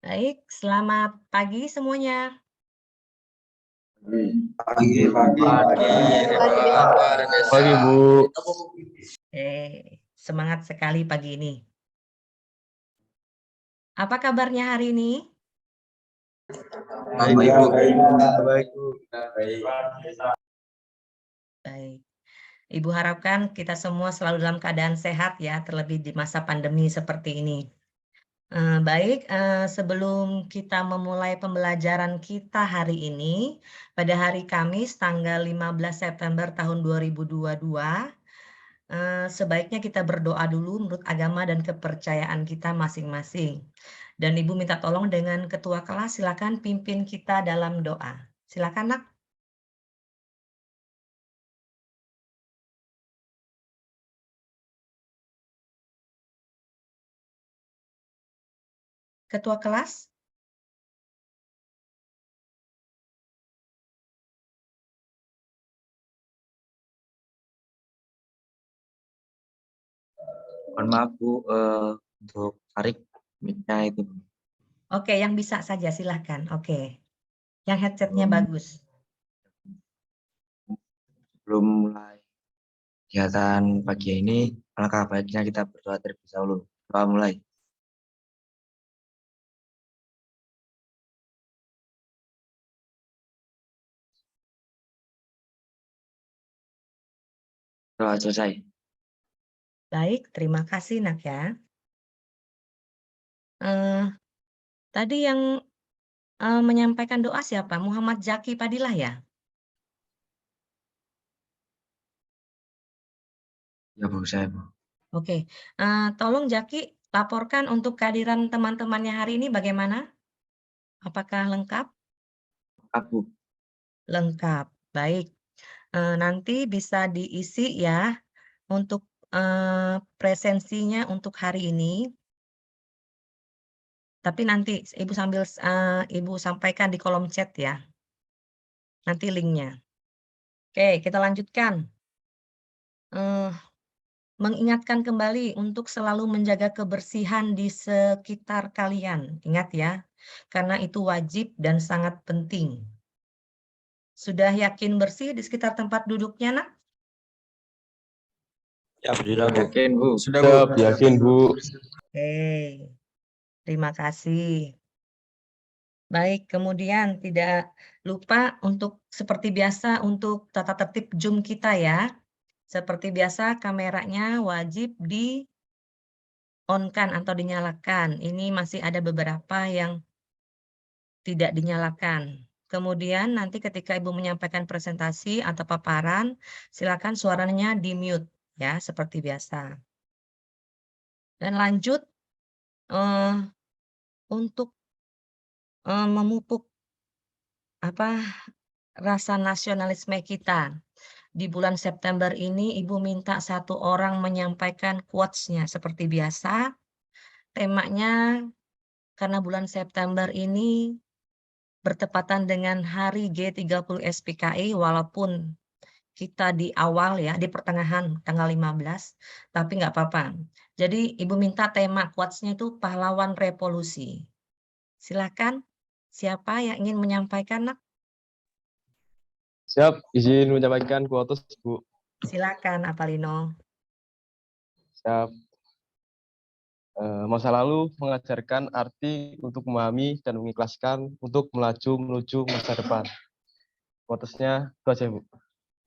Baik, selamat pagi semuanya. Pagi, Pagi, Bu. Semangat sekali pagi ini. Apa kabarnya hari ini? Baik, Ibu. Baik, Bu. Baik. Ibu harapkan kita semua selalu dalam keadaan sehat ya, terlebih di masa pandemi seperti ini. Baik, sebelum kita memulai pembelajaran kita hari ini, pada hari Kamis tanggal 15 September tahun 2022, sebaiknya kita berdoa dulu menurut agama dan kepercayaan kita masing-masing. Dan Ibu minta tolong dengan ketua kelas, silakan pimpin kita dalam doa. Silakan, Nak. Ketua kelas. Mohon maaf, Bu, untuk tarik mic-nya itu. Oke, yang bisa saja silahkan. Oke. Yang headsetnya bagus. Sebelum mulai kegiatan pagi ini, alangkah baiknya kita berdoa terlebih dahulu. Doa mulai. Doa selesai. Baik, terima kasih, Nak ya. Tadi yang menyampaikan doa siapa? Muhammad Zaki Padilah ya? Ya, Bu, saya, Bu. Oke, tolong Zaki laporkan untuk kehadiran teman-temannya hari ini bagaimana? Apakah lengkap? Bu. Lengkap, baik. Nanti bisa diisi ya untuk presensinya untuk hari ini. Tapi nanti Ibu sambil Ibu sampaikan di kolom chat ya. Nanti linknya. Oke, kita lanjutkan. Mengingatkan kembali untuk selalu menjaga kebersihan di sekitar kalian. Ingat ya, karena itu wajib dan sangat penting. Sudah yakin bersih di sekitar tempat duduknya, Nak? Ya, sudah, Bu. Yakin, Bu. Sudah, Siap, yakin, Bu. Oke, terima kasih. Baik, kemudian tidak lupa untuk seperti biasa untuk tata tertib Zoom kita ya. Seperti biasa kameranya wajib di-on-kan atau dinyalakan. Ini masih ada beberapa yang tidak dinyalakan. Kemudian nanti ketika Ibu menyampaikan presentasi atau paparan, silakan suaranya di-mute ya, seperti biasa. Dan lanjut untuk memupuk rasa nasionalisme kita. Di bulan September ini Ibu minta satu orang menyampaikan quotes-nya seperti biasa. Temanya karena bulan September ini bertepatan dengan hari G30 SPKI, walaupun kita di awal ya, di pertengahan tanggal 15, tapi nggak apa-apa. Jadi Ibu minta tema quotes-nya itu pahlawan revolusi. Silakan, siapa yang ingin menyampaikan, Nak? Siap, izin menyampaikan quotes, Bu. Silakan, Apalino. Siap. Masa lalu mengajarkan arti untuk memahami dan mengikhlaskan untuk melaju menuju masa depan. Quotesnya itu aja, Bu.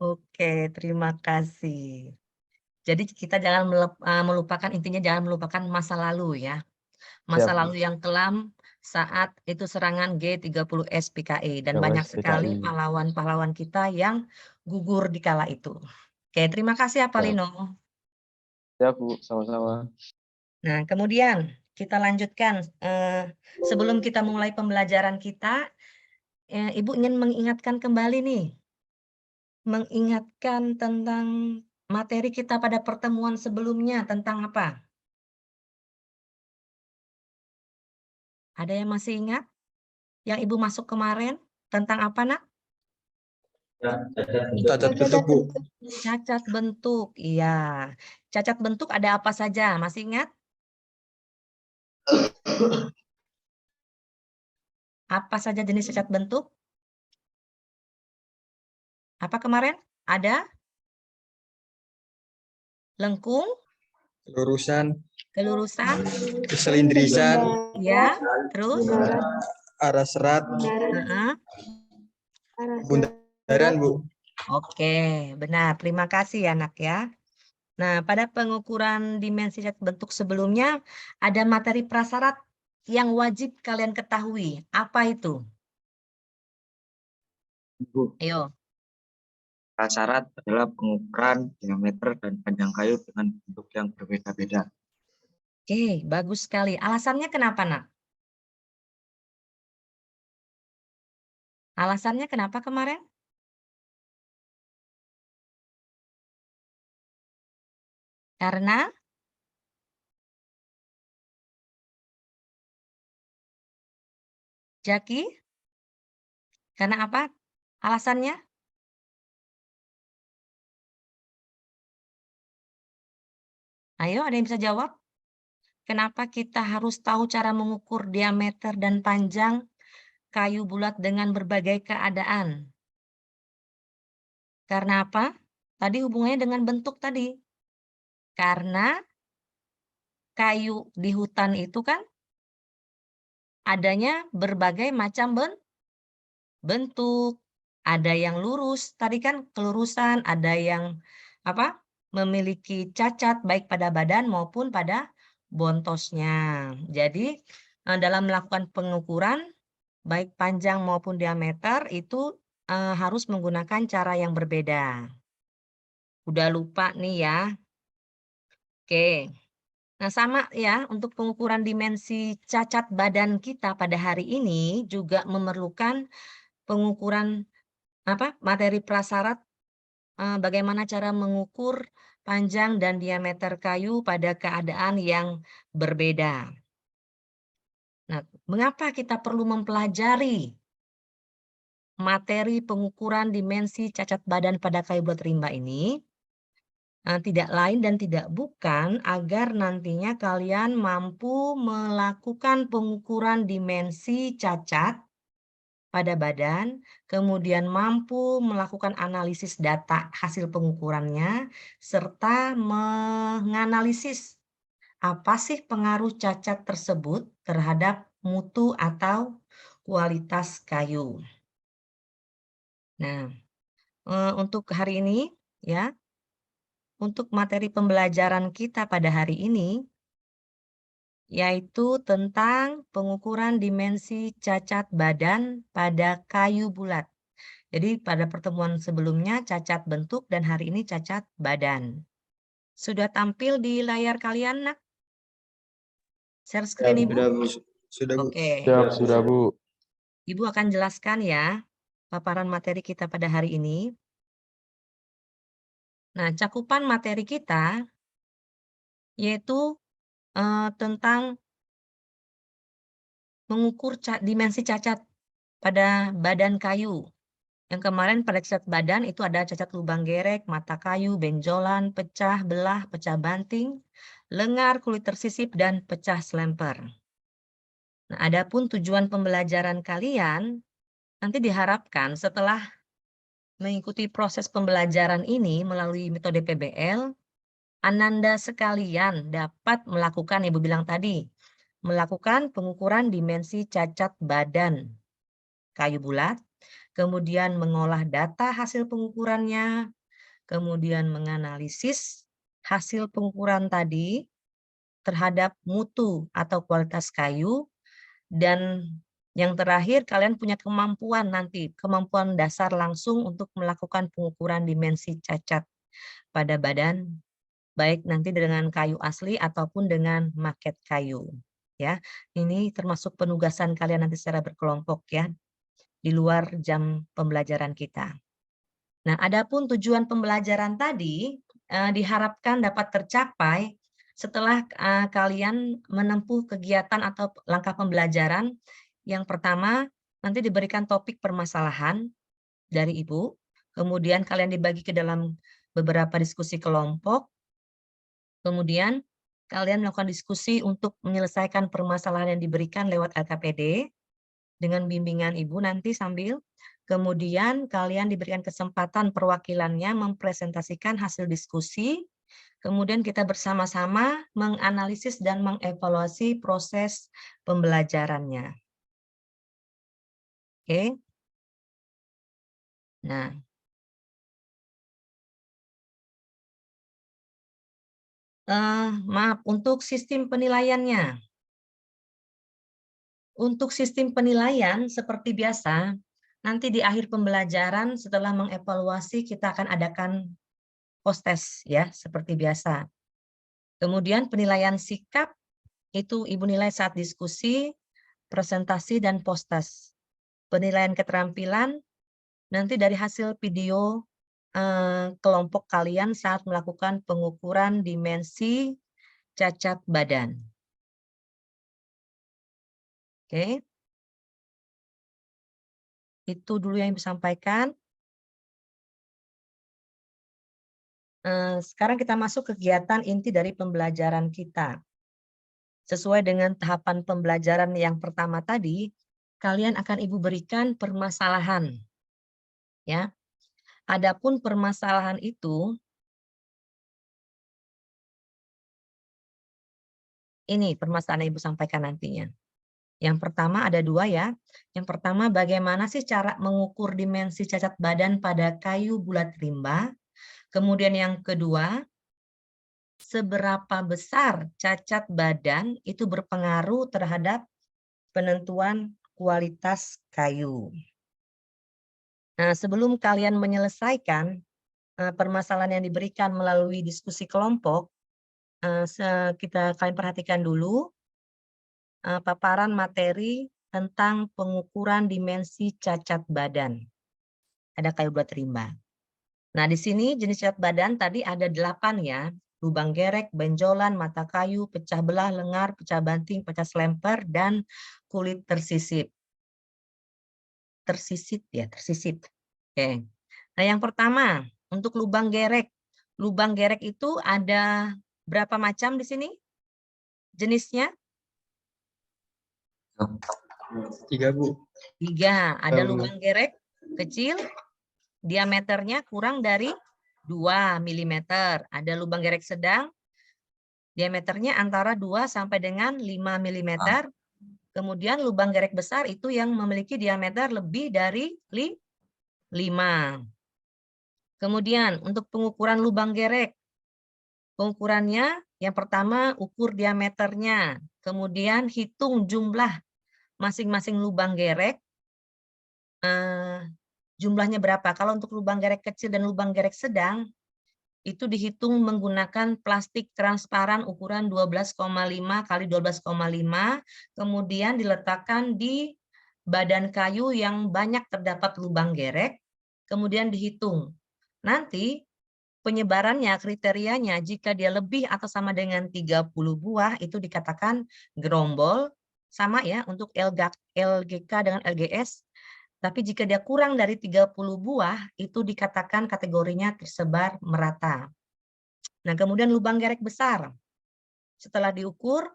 Oke, terima kasih. Jadi kita jangan melupakan, intinya jangan melupakan masa lalu ya. Masa Siap. lalu yang kelam saat itu serangan G30 SPKI dan banyak sekali SPKI. pahlawan-pahlawan kita yang gugur di kala itu. Oke, terima kasih Apalino. Siap, Bu. Sama-sama. Nah, kemudian kita lanjutkan. Sebelum kita mulai pembelajaran kita, Ibu ingin mengingatkan kembali nih, mengingatkan tentang materi kita pada pertemuan sebelumnya tentang apa? Ada yang masih ingat? Yang Ibu masuk kemarin tentang apa, Nak? Cacat bentuk, Bu. Cacat bentuk, iya. Cacat bentuk ada apa saja? Masih ingat? Apa saja jenis cacat bentuk? Apa kemarin? Ada? Lengkung, Lurusan, kelurusan, keselindrisan, ya, terus? arah serat, Heeh. bundaran, Bu. Oke, benar. Terima kasih ya, Nak ya. Nah, pada pengukuran dimensi cacat bentuk sebelumnya, ada materi prasyarat yang wajib kalian ketahui. Apa itu? Bu, Ayo. prasyarat adalah pengukuran diameter dan panjang kayu dengan bentuk yang berbeda-beda. Oke, bagus sekali. Alasannya kenapa, Nak? Alasannya kenapa kemarin? Karena Jaki? Karena apa? Alasannya? Ayo, ada yang bisa jawab? Kenapa kita harus tahu cara mengukur diameter dan panjang kayu bulat dengan berbagai keadaan? Karena apa? Tadi hubungannya dengan bentuk tadi. Karena kayu di hutan itu kan adanya berbagai macam bentuk. Ada yang lurus, tadi kan kelurusan, ada yang apa? Memiliki cacat baik pada badan maupun pada bontosnya. Jadi dalam melakukan pengukuran baik panjang maupun diameter itu harus menggunakan cara yang berbeda. Udah lupa nih ya. Oke. Nah, sama ya, untuk pengukuran dimensi cacat badan kita pada hari ini juga memerlukan pengukuran materi prasyarat bagaimana cara mengukur panjang dan diameter kayu pada keadaan yang berbeda. Nah, mengapa kita perlu mempelajari materi pengukuran dimensi cacat badan pada kayu bulat rimba ini? Tidak lain dan tidak bukan agar nantinya kalian mampu melakukan pengukuran dimensi cacat pada badan, kemudian mampu melakukan analisis data hasil pengukurannya, serta menganalisis apa sih pengaruh cacat tersebut terhadap mutu atau kualitas kayu. Nah, untuk hari ini ya, untuk materi pembelajaran kita pada hari ini, yaitu tentang pengukuran dimensi cacat badan pada kayu bulat. Jadi pada pertemuan sebelumnya cacat bentuk dan hari ini cacat badan. Sudah tampil di layar kalian, Nak? Share screen Ibu? Sudah, Bu. Sudah, Bu. Oke. Siap, sudah, Bu. Ibu akan jelaskan ya paparan materi kita pada hari ini. Nah, cakupan materi kita yaitu tentang mengukur dimensi cacat pada badan kayu. Yang kemarin pada cacat badan itu ada cacat lubang gerek, mata kayu, benjolan, pecah, belah, pecah banting, lengar, kulit tersisip, dan pecah selemper. Nah, adapun tujuan pembelajaran kalian nanti diharapkan setelah mengikuti proses pembelajaran ini melalui metode PBL, Ananda sekalian dapat melakukan, Ibu bilang tadi, melakukan pengukuran dimensi cacat badan kayu bulat, kemudian mengolah data hasil pengukurannya, kemudian menganalisis hasil pengukuran tadi terhadap mutu atau kualitas kayu, dan yang terakhir kalian punya kemampuan nanti, kemampuan dasar langsung untuk melakukan pengukuran dimensi cacat pada badan, baik nanti dengan kayu asli ataupun dengan maket kayu. Ya, ini termasuk penugasan kalian nanti secara berkelompok ya, di luar jam pembelajaran kita. Nah, adapun tujuan pembelajaran tadi diharapkan dapat tercapai setelah kalian menempuh kegiatan atau langkah pembelajaran. Yang pertama, nanti diberikan topik permasalahan dari Ibu, kemudian kalian dibagi ke dalam beberapa diskusi kelompok, kemudian kalian melakukan diskusi untuk menyelesaikan permasalahan yang diberikan lewat LKPD, dengan bimbingan Ibu nanti sambil. Kemudian kalian diberikan kesempatan perwakilannya mempresentasikan hasil diskusi. Kemudian kita bersama-sama menganalisis dan mengevaluasi proses pembelajarannya. Oke. Nah, maaf, untuk sistem penilaiannya. Untuk sistem penilaian seperti biasa, nanti di akhir pembelajaran setelah mengevaluasi kita akan adakan post-test ya, seperti biasa. Kemudian penilaian sikap itu Ibu nilai saat diskusi, presentasi, dan post-test. Penilaian keterampilan nanti dari hasil video kelompok kalian saat melakukan pengukuran dimensi cacat badan. Oke. Itu dulu yang disampaikan. Sekarang kita masuk kegiatan inti dari pembelajaran kita. Sesuai dengan tahapan pembelajaran yang pertama tadi, kalian akan Ibu berikan permasalahan. Ya. Adapun permasalahan itu, ini permasalahan yang Ibu sampaikan nantinya. Yang pertama ada 2 ya. Yang pertama, bagaimana sih cara mengukur dimensi cacat badan pada kayu bulat rimba? Kemudian yang kedua, seberapa besar cacat badan itu berpengaruh terhadap penentuan kualitas kayu. Nah, sebelum kalian menyelesaikan permasalahan yang diberikan melalui diskusi kelompok, kalian perhatikan dulu paparan materi tentang pengukuran dimensi cacat badan. Ada kayu bulat rimba. Nah, di sini jenis cacat badan tadi ada 8 ya. Lubang gerek, benjolan, mata kayu, pecah belah, lengar, pecah banting, pecah selempar, dan kulit tersisip. Tersisip ya, tersisip. Oke. Nah, yang pertama, untuk lubang gerek. Lubang gerek itu ada berapa macam di sini? Jenisnya? 3, Bu. 3. Ada lubang gerek kecil, diameternya kurang dari 2 mm. Ada lubang gerek sedang, diameternya antara 2 sampai dengan 5 mm. Kemudian lubang gerek besar itu yang memiliki diameter lebih dari 5. Kemudian untuk pengukuran lubang gerek, pengukurannya yang pertama ukur diameternya, kemudian hitung jumlah masing-masing lubang gerek, jumlahnya berapa. Kalau untuk lubang gerek kecil dan lubang gerek sedang, itu dihitung menggunakan plastik transparan ukuran 12,5 kali 12,5, kemudian diletakkan di badan kayu yang banyak terdapat lubang gerek, kemudian dihitung. Nanti penyebarannya, kriterianya, jika dia lebih atau sama dengan 30 buah, itu dikatakan gerombol, sama ya untuk LGK dengan LGS. Tapi jika dia kurang dari 30 buah, itu dikatakan kategorinya tersebar merata. Nah, kemudian lubang gerek besar. Setelah diukur,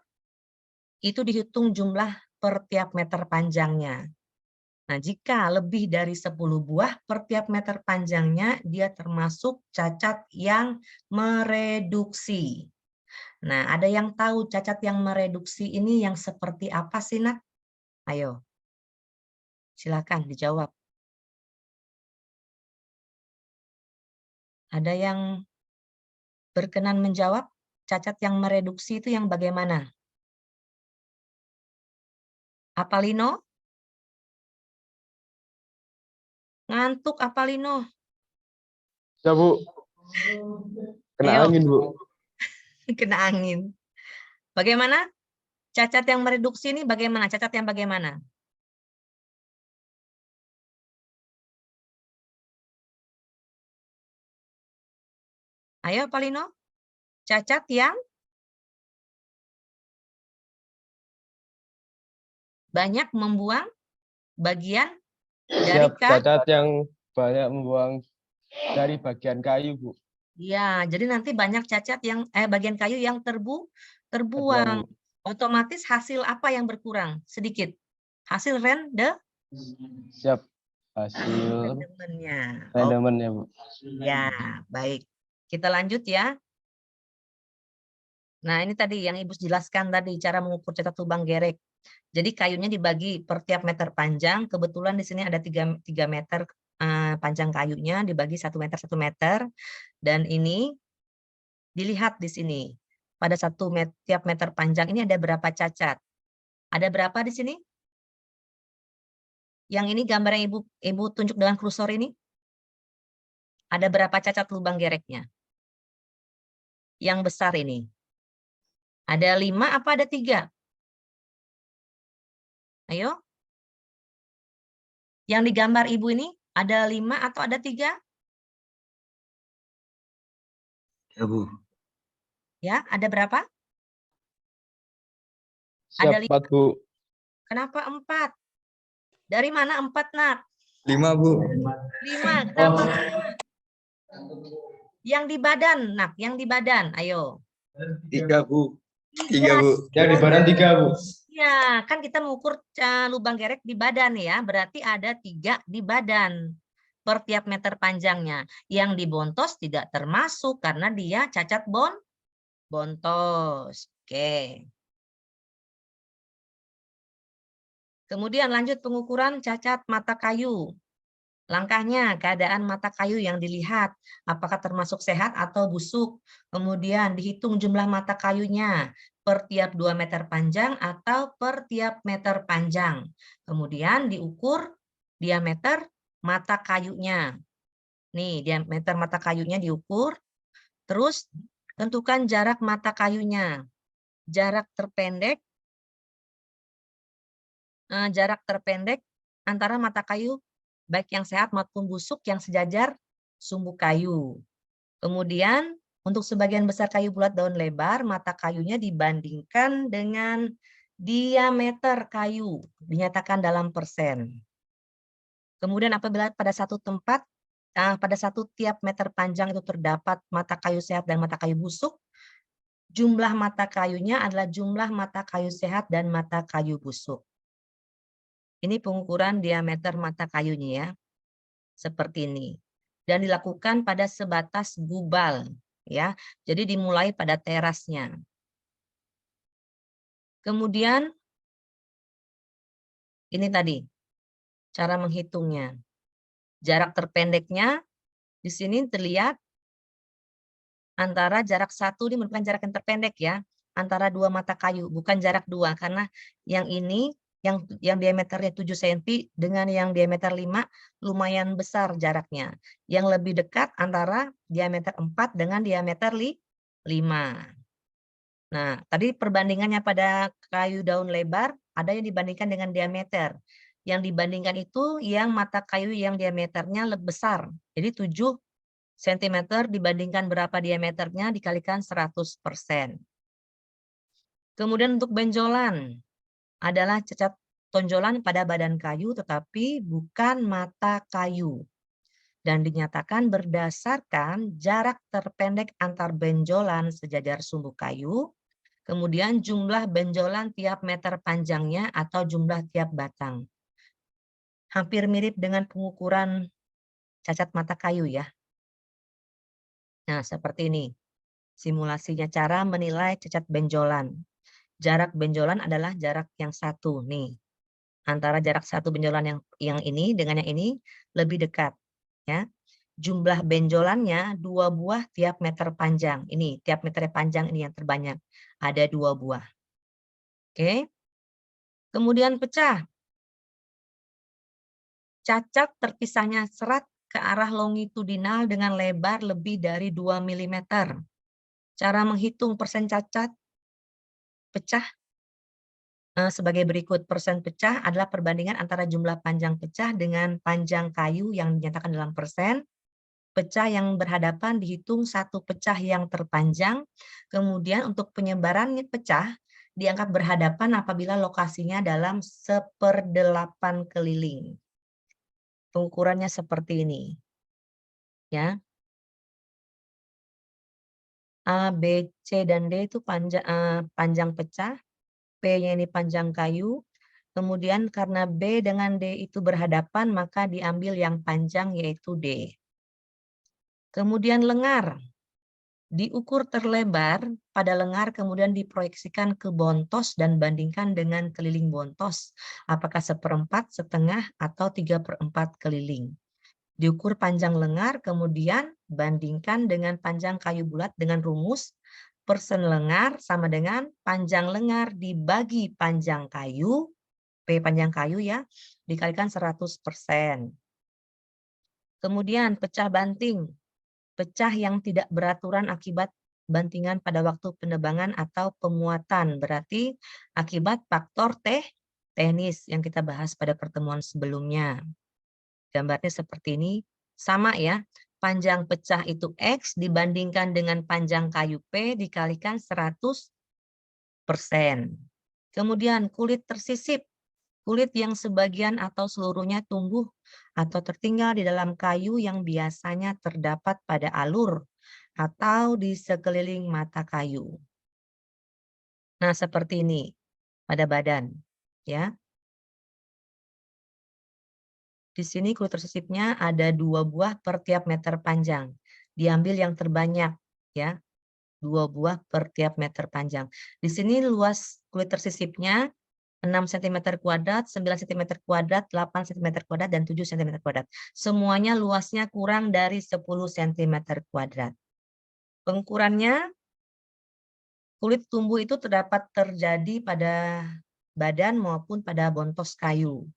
itu dihitung jumlah per tiap meter panjangnya. Nah, jika lebih dari 10 buah per tiap meter panjangnya, dia termasuk cacat yang mereduksi. Nah, ada yang tahu cacat yang mereduksi ini yang seperti apa sih, Nak? Ayo, silakan dijawab. Ada yang berkenan menjawab? Cacat yang mereduksi itu yang bagaimana? Apalino? Ngantuk Apalino? Ya, Bu. Kena Ayo. angin, Bu. Kena angin. Bagaimana? Cacat yang mereduksi ini bagaimana? Cacat yang bagaimana? Ayo Palino. Cacat yang banyak membuang bagian dari Cacat yang banyak membuang dari bagian kayu, Bu. Ya, jadi nanti banyak cacat yang bagian kayu yang terbuang. Otomatis hasil apa yang berkurang? Sedikit. Hasil Siap. Hasil rendemennya. rendemen ya, Bu. Ya, baik. Kita lanjut ya. Nah, ini tadi yang Ibu jelaskan tadi, cara mengukur cetak lubang gerek. Jadi kayunya dibagi per tiap meter panjang. Kebetulan di sini ada 3 meter panjang kayunya, dibagi 1 meter 1 meter. Dan ini dilihat di sini. Pada tiap meter panjang ini ada berapa cacat? Ada berapa di sini? Yang ini gambar yang Ibu tunjuk dengan kursor ini? Ada berapa cacat lubang gereknya? Yang besar ini. Ada 5 apa ada 3? Ayo. Yang digambar Ibu ini ada 5 atau ada 3? Ya, Bu. Ya, ada berapa? Siap, 4, Bu. Kenapa 4? Dari mana 4, Nak? 5, Bu. 5. Kenapa? Yang di badan, Nak. Yang di badan. Ayo. 3, Bu. 3. 3, Bu. Yang di badan 3, Bu. Ya, kan kita mengukur lubang gerek di badan ya. Berarti ada 3 di badan per tiap meter panjangnya. Yang dibontos tidak termasuk karena dia cacat bontos. Oke. Kemudian lanjut pengukuran cacat mata kayu. Langkahnya, keadaan mata kayu yang dilihat, apakah termasuk sehat atau busuk. Kemudian dihitung jumlah mata kayunya per tiap 2 meter panjang atau per tiap meter panjang. Kemudian diukur diameter mata kayunya. Nih, diameter mata kayunya diukur. Terus tentukan jarak mata kayunya. Jarak terpendek antara mata kayu baik yang sehat maupun busuk yang sejajar sumbu kayu. Kemudian untuk sebagian besar kayu bulat daun lebar, mata kayunya dibandingkan dengan diameter kayu, dinyatakan dalam persen. Kemudian apabila pada satu tempat, pada satu tiap meter panjang itu terdapat mata kayu sehat dan mata kayu busuk, jumlah mata kayunya adalah jumlah mata kayu sehat dan mata kayu busuk. Ini pengukuran diameter mata kayunya ya. Seperti ini. Dan dilakukan pada sebatas gubal ya. Jadi dimulai pada terasnya. Kemudian ini tadi cara menghitungnya. Jarak terpendeknya di sini terlihat antara jarak 1, ini merupakan jarak yang terpendek ya, antara 2 mata kayu, bukan jarak 2 karena yang ini yang diameternya 7 cm dengan yang diameter 5 lumayan besar jaraknya. Yang lebih dekat antara diameter 4 dengan diameter 5. Nah, tadi perbandingannya pada kayu daun lebar ada yang dibandingkan dengan diameter. Yang dibandingkan itu yang mata kayu yang diameternya lebih besar. Jadi 7 cm dibandingkan berapa diameternya dikalikan 100%. Kemudian untuk benjolan adalah cacat tonjolan pada badan kayu tetapi bukan mata kayu. Dan dinyatakan berdasarkan jarak terpendek antar benjolan sejajar sumbu kayu, kemudian jumlah benjolan tiap meter panjangnya atau jumlah tiap batang. Hampir mirip dengan pengukuran cacat mata kayu ya. Nah, seperti ini. Simulasinya cara menilai cacat benjolan. Jarak benjolan adalah jarak yang 1 nih. Antara jarak 1 benjolan yang ini dengan yang ini lebih dekat ya. Jumlah benjolannya 2 buah tiap meter panjang. Ini tiap meter panjang ini yang terbanyak. Ada 2 buah. Oke. Kemudian pecah. Cacat terpisahnya serat ke arah longitudinal dengan lebar lebih dari 2 mm. Cara menghitung persen cacat pecah sebagai berikut. Persen pecah adalah perbandingan antara jumlah panjang pecah dengan panjang kayu yang dinyatakan dalam persen. Pecah yang berhadapan dihitung 1 pecah yang terpanjang. Kemudian untuk penyebaran pecah dianggap berhadapan apabila lokasinya dalam 1/8 keliling. Pengukurannya seperti ini. Ya. A, B, C, dan D itu panjang pecah. P-nya ini panjang kayu. Kemudian karena B dengan D itu berhadapan, maka diambil yang panjang yaitu D. Kemudian lengar. Diukur terlebar pada lengar, kemudian diproyeksikan ke bontos dan bandingkan dengan keliling bontos. Apakah 1/4, setengah, atau 3/4 keliling. Diukur panjang lengar, kemudian bandingkan dengan panjang kayu bulat dengan rumus persen lengar sama dengan panjang lengar dibagi panjang kayu, P panjang kayu ya, dikalikan 100%. Kemudian pecah banting. Pecah yang tidak beraturan akibat bantingan pada waktu penebangan atau pemuatan. Berarti akibat faktor teknis yang kita bahas pada pertemuan sebelumnya. Gambarnya seperti ini. Sama ya. Panjang pecah itu X dibandingkan dengan panjang kayu P dikalikan 100%. Kemudian kulit tersisip. Kulit yang sebagian atau seluruhnya tumbuh atau tertinggal di dalam kayu yang biasanya terdapat pada alur atau di sekeliling mata kayu. Nah, seperti ini pada badan, ya. Di sini kulit tersisipnya ada 2 buah per tiap meter panjang. Diambil yang terbanyak, ya. 2 buah per tiap meter panjang. Di sini luas kulit tersisipnya 6 cm², 9 cm², 8 cm², dan 7 cm². Semuanya luasnya kurang dari 10 cm². Pengukurannya, kulit tumbuh itu terdapat terjadi pada badan maupun pada bontos kayu.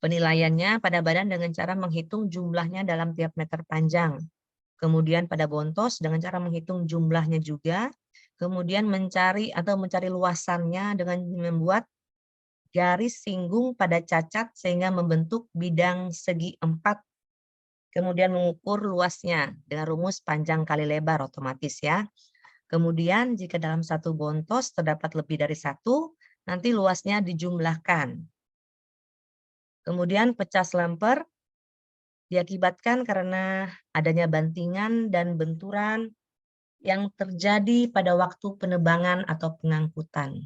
Penilaiannya pada badan dengan cara menghitung jumlahnya dalam tiap meter panjang. Kemudian pada bontos dengan cara menghitung jumlahnya juga. Kemudian mencari luasannya dengan membuat garis singgung pada cacat sehingga membentuk bidang segi 4. Kemudian mengukur luasnya dengan rumus panjang kali lebar otomatis ya. Kemudian jika dalam satu bontos terdapat lebih dari 1, nanti luasnya dijumlahkan. Kemudian pecah selemper diakibatkan karena adanya bantingan dan benturan yang terjadi pada waktu penebangan atau pengangkutan.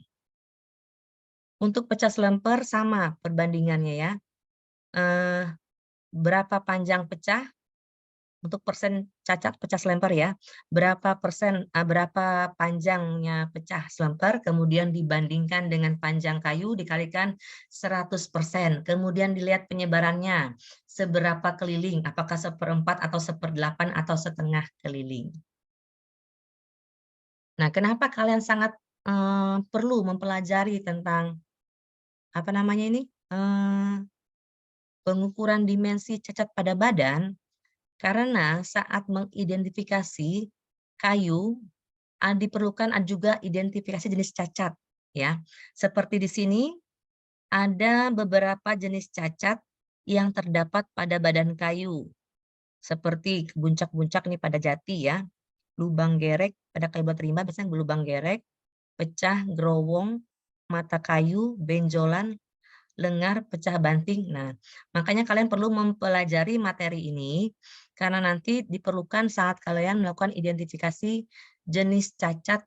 Untuk pecah selemper sama perbandingannya ya. Berapa panjang pecah untuk persen cacat pecah selemper ya. Berapa panjangnya pecah selemper, kemudian dibandingkan dengan panjang kayu dikalikan 100%. Kemudian dilihat penyebarannya. Seberapa keliling, apakah 1/4 atau 1/8 atau setengah keliling. Nah, kenapa kalian sangat perlu mempelajari tentang apa namanya ini? Pengukuran dimensi cacat pada badan, karena saat mengidentifikasi kayu diperlukan juga identifikasi jenis cacat ya. Seperti di sini ada beberapa jenis cacat yang terdapat pada badan kayu. Seperti buncak-buncak nih pada jati ya. Lubang gerek pada kayu bulat rimba biasanya berlubang gerek, pecah, gerowong, mata kayu, benjolan, lengar, pecah banting. Nah, makanya kalian perlu mempelajari materi ini karena nanti diperlukan saat kalian melakukan identifikasi jenis cacat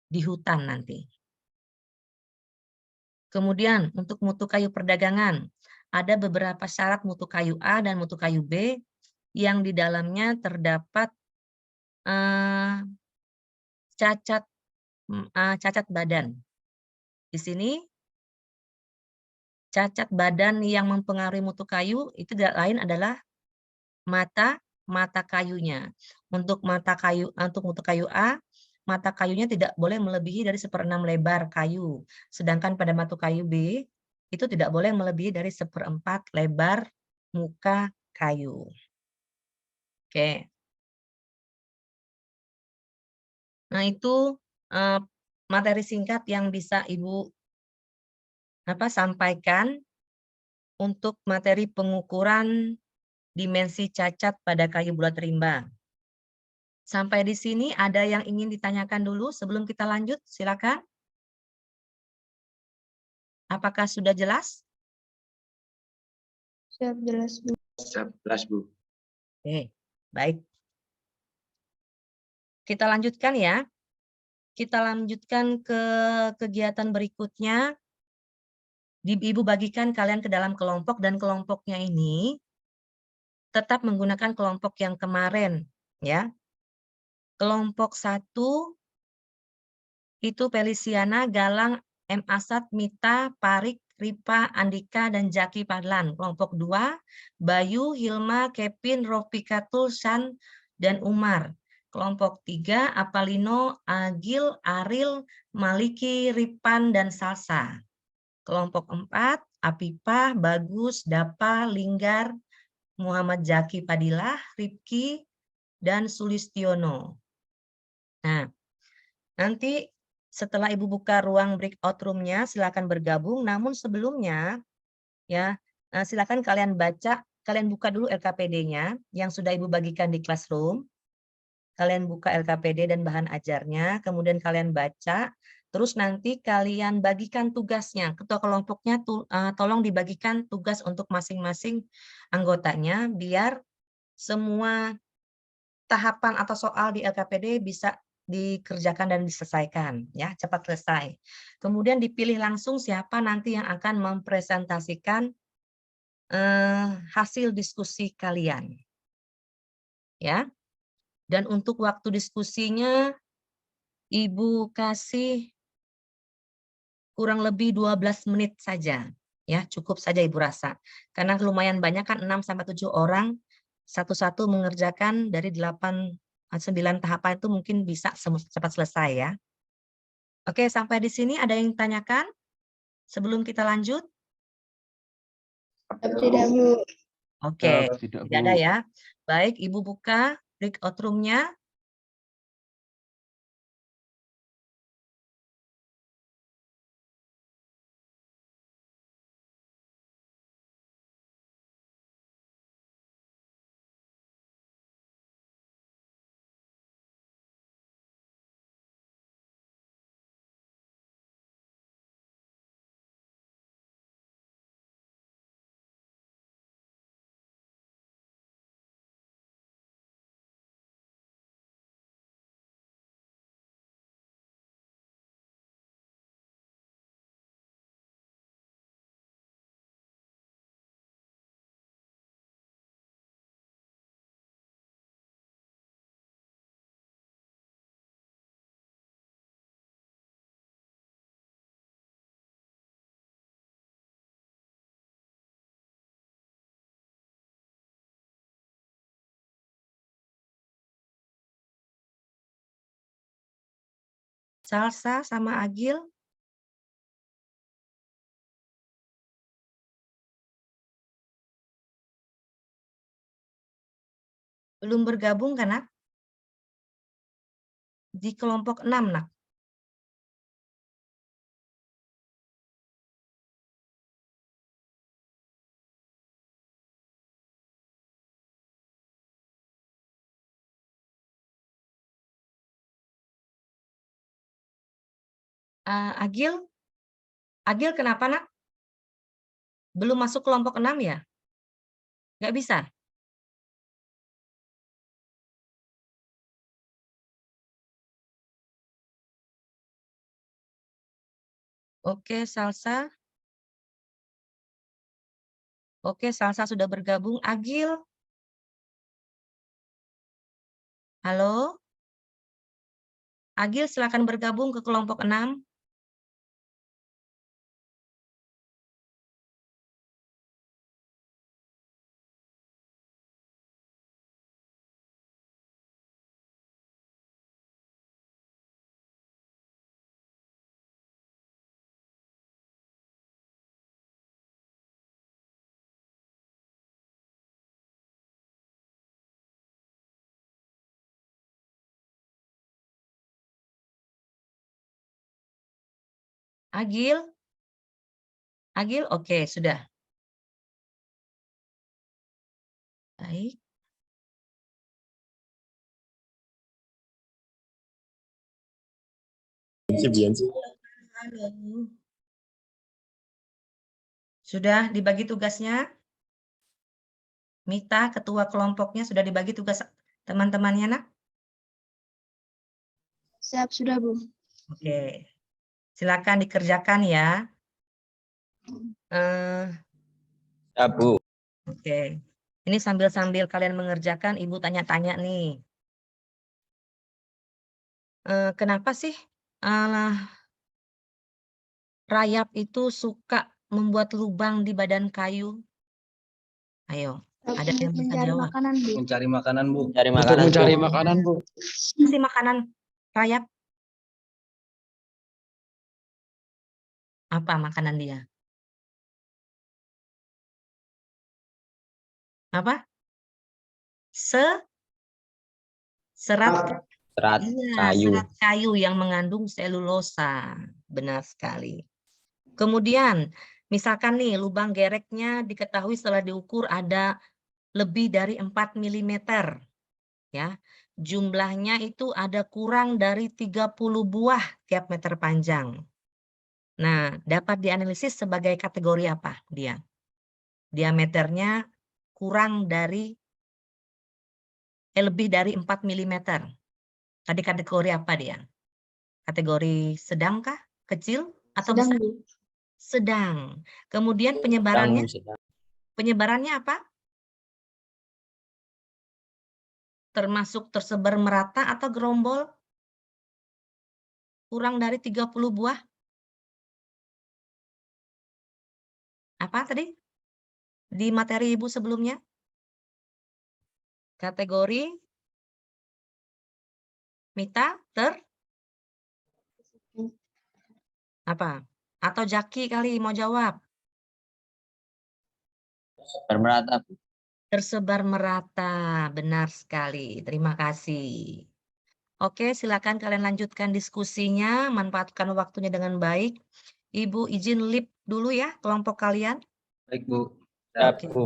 di hutan nanti. Kemudian untuk mutu kayu perdagangan, ada beberapa syarat mutu kayu A dan mutu kayu B yang di dalamnya terdapat cacat badan. Di sini cacat badan yang mempengaruhi mutu kayu itu tidak lain adalah mata kayunya. Untuk mutu kayu A, mata kayunya tidak boleh melebihi dari 1/6 lebar kayu. Sedangkan pada mata kayu B itu tidak boleh melebihi dari 1/4 lebar muka kayu. Oke. Nah, itu materi singkat yang bisa Ibu sampaikan untuk materi pengukuran dimensi cacat pada kayu bulat rimba. Sampai di sini ada yang ingin ditanyakan dulu sebelum kita lanjut? Silakan. Apakah sudah jelas? Siap, jelas, Bu. Jelas, Bu. Oke, baik. Kita lanjutkan ya. Kita lanjutkan ke kegiatan berikutnya. Ibu bagikan kalian ke dalam kelompok dan kelompoknya ini tetap menggunakan kelompok yang kemarin, ya. Kelompok 1 itu Feliciana, Galang, M. Asad, Mita, Parik, Ripa, Andika, dan Jaki Padlan. Kelompok 2, Bayu, Hilma, Kevin, Rofikatul, Shan, dan Umar. Kelompok 3, Apalino, Agil, Aril, Maliki, Ripan, dan Salsa. Kelompok 4, Apipah, Bagus, Dapa, Linggar, Muhammad Jaki Padilah, Ripki, dan Sulistiono. Nah, nanti setelah Ibu buka ruang breakout room-nya, silakan bergabung. Namun sebelumnya, ya, silakan kalian buka dulu LKPD-nya yang sudah Ibu bagikan di classroom. Kalian buka LKPD dan bahan ajarnya, kemudian kalian baca, terus nanti kalian bagikan tugasnya. Ketua kelompoknya tolong dibagikan tugas untuk masing-masing anggotanya, biar semua tahapan atau soal di LKPD bisa dikerjakan dan diselesaikan, ya, cepat selesai. Kemudian dipilih langsung siapa nanti yang akan mempresentasikan hasil diskusi kalian, ya. Dan untuk waktu diskusinya Ibu kasih kurang lebih 12 menit saja, ya, cukup saja Ibu rasa. Karena lumayan banyak kan 6-7 orang satu-satu mengerjakan dari 9 tahapan itu mungkin bisa cepat selesai, ya. Oke, sampai di sini ada yang ditanyakan sebelum kita lanjut? Tidak, Bu. Oke, Tidak, tidak ada Bu. ya. Baik, Ibu buka breakout room-nya. Salsa sama Agil. Belum bergabung kan, Nak? Di kelompok 6, Nak. Agil? Agil kenapa, Nak? Belum masuk kelompok 6 ya? Nggak bisa? Oke, Salsa. Oke, Salsa sudah bergabung. Agil? Halo? Agil, silakan bergabung ke kelompok 6. Agil? Agil, oke, sudah. Baik. Halo. Sudah dibagi tugasnya? Mita, ketua kelompoknya, sudah dibagi tugas teman-temannya, Nak? Siap, sudah, Bu. Oke. Silakan dikerjakan ya. Eh, Ya, Bu. Oke. Ini sambil-sambil kalian mengerjakan, Ibu tanya-tanya nih. Kenapa sih rayap itu suka membuat lubang di badan kayu? Ayo, ada yang bisa Mencari jawab? makanan, Bu. Mencari makanan, Bu. Cari Untuk makanan, mencari Bu. makanan, Bu. Apa sih makanan rayap? Apa makanan dia? Apa? Serat Serat iya, kayu. serat kayu yang mengandung selulosa. Benar sekali. Kemudian, misalkan nih lubang gereknya diketahui setelah diukur ada lebih dari 4 mm. Ya. Jumlahnya itu ada kurang dari 30 buah tiap meter panjang. Nah, dapat dianalisis sebagai kategori apa dia? Diameternya kurang dari lebih dari 4 mm. Tadi kategori apa dia? Kategori sedang kah? Kecil atau Sedang, besar? Bu. Sedang. Kemudian penyebarannya apa? Termasuk tersebar merata atau gerombol? Kurang dari 30 buah? Apa tadi? Di materi Ibu sebelumnya? Kategori Mita apa? Atau Jaki kali mau jawab? Bermerata, Bu. Tersebar merata, benar sekali. Terima kasih. Oke, silakan kalian lanjutkan diskusinya, manfaatkan waktunya dengan baik. Ibu izin lip dulu ya kelompok kalian. Baik, Bu. Siap, Oke. Bu.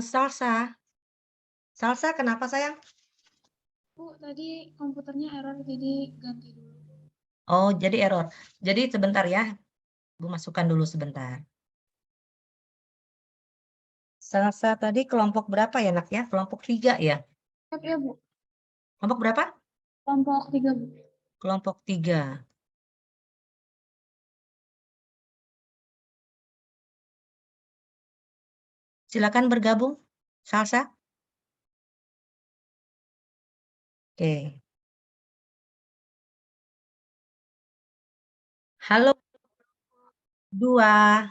Salsa. Salsa kenapa sayang? Bu, tadi komputernya error, jadi ganti dulu. Oh, jadi error. Jadi sebentar ya. Bu masukkan dulu sebentar. Salsa tadi kelompok berapa ya, Nak ya? Kelompok 3 ya? Siap ya, Bu. Kelompok berapa? Kelompok 3, Bu. Kelompok 3. Silakan bergabung. Salsa. Oke. Halo 2.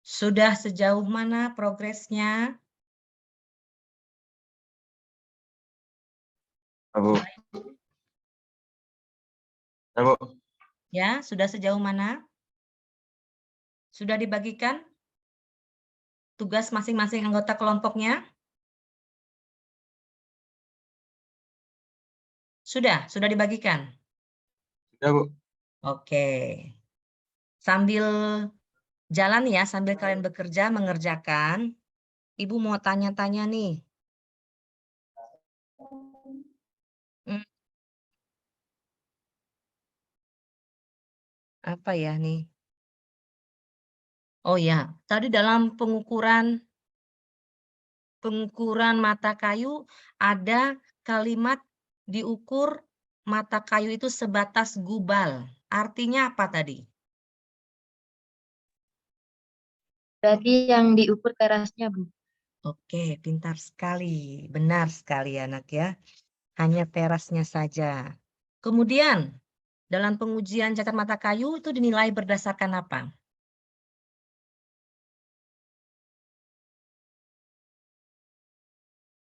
Sudah sejauh mana progresnya? Ya, Bu. Ya, Bu. Ya, sudah sejauh mana? Sudah dibagikan tugas masing-masing anggota kelompoknya? Sudah dibagikan? Ya, Bu. Oke. Sambil jalan ya, sambil kalian bekerja, mengerjakan, Ibu mau tanya-tanya nih. Apa ya nih? Oh ya, tadi dalam pengukuran mata kayu ada kalimat diukur mata kayu itu sebatas gubal. Artinya apa tadi? Berarti yang diukur terasnya, Bu. Oke, pintar sekali. Benar sekali anak ya. Hanya terasnya saja. Kemudian, dalam pengujian cacat mata kayu itu dinilai berdasarkan apa?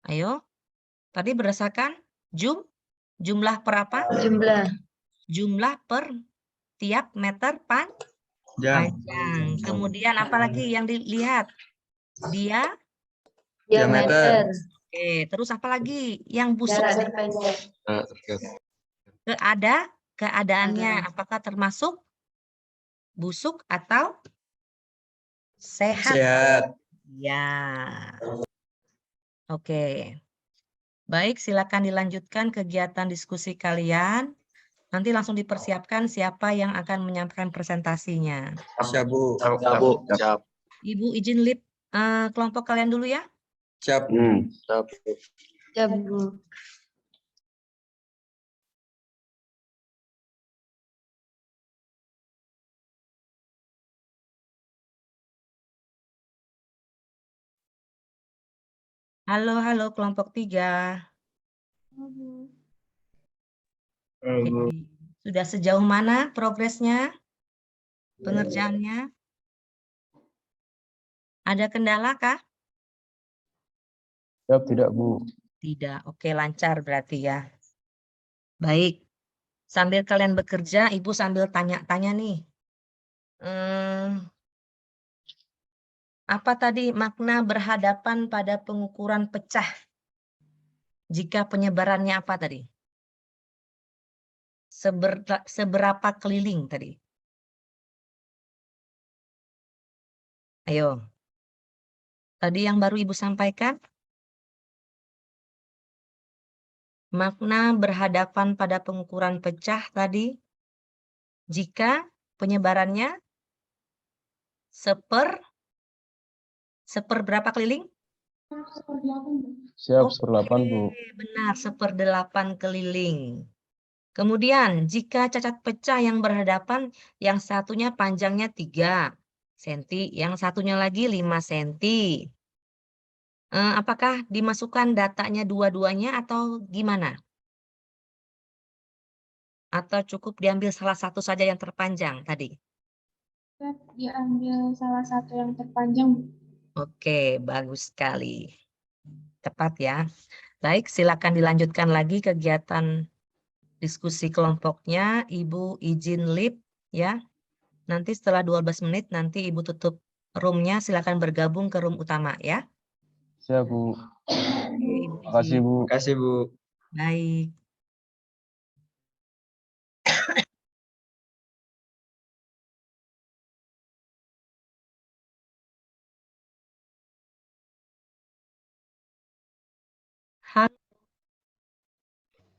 Ayo, tadi berdasarkan jumlah per apa? Jumlah per tiap meter Jam. panjang. Kemudian apa lagi yang dilihat? Diameter. Oke, terus apa lagi? Yang busuk Jarak terpendek. keadaannya apakah termasuk busuk atau sehat? Sehat. Ya. Oke. Baik, silakan dilanjutkan kegiatan diskusi kalian. Nanti langsung dipersiapkan siapa yang akan menyampaikan presentasinya. Siap, Bu. Siap, Bu. Siap. Ibu izin lead kelompok kalian dulu ya. Siap. Siap. Ya, Bu. Halo kelompok 3. Halo, Bu. Oke. Sudah sejauh mana progresnya? Pengerjaannya? Ada kendala kah? Siap, tidak, Bu. Tidak. Oke, lancar berarti ya. Baik. Sambil kalian bekerja, Ibu sambil tanya-tanya nih. Apa tadi makna berhadapan pada pengukuran pecah? Jika penyebarannya apa tadi? Seberapa keliling tadi? Ayo. Tadi yang baru Ibu sampaikan? Makna berhadapan pada pengukuran pecah tadi? Jika penyebarannya seper berapa keliling? 1/8, Bu. Siap, 1/8, Bu. Oke, benar, 1/8 keliling. Kemudian, jika cacat pecah yang berhadapan, yang satunya panjangnya 3 cm, yang satunya lagi 5 cm. Apakah dimasukkan datanya dua-duanya atau gimana? Atau cukup diambil salah satu saja yang terpanjang tadi? Kita diambil salah satu yang terpanjang, Bu. Oke, bagus sekali. Tepat ya. Baik, silakan dilanjutkan lagi kegiatan diskusi kelompoknya. Ibu izin lead ya. Nanti setelah 12 menit nanti Ibu tutup room-nya, silakan bergabung ke room utama ya. Siap, Bu. Oke, Ibu Makasih, izin. Bu. Terima kasih, Bu. Baik.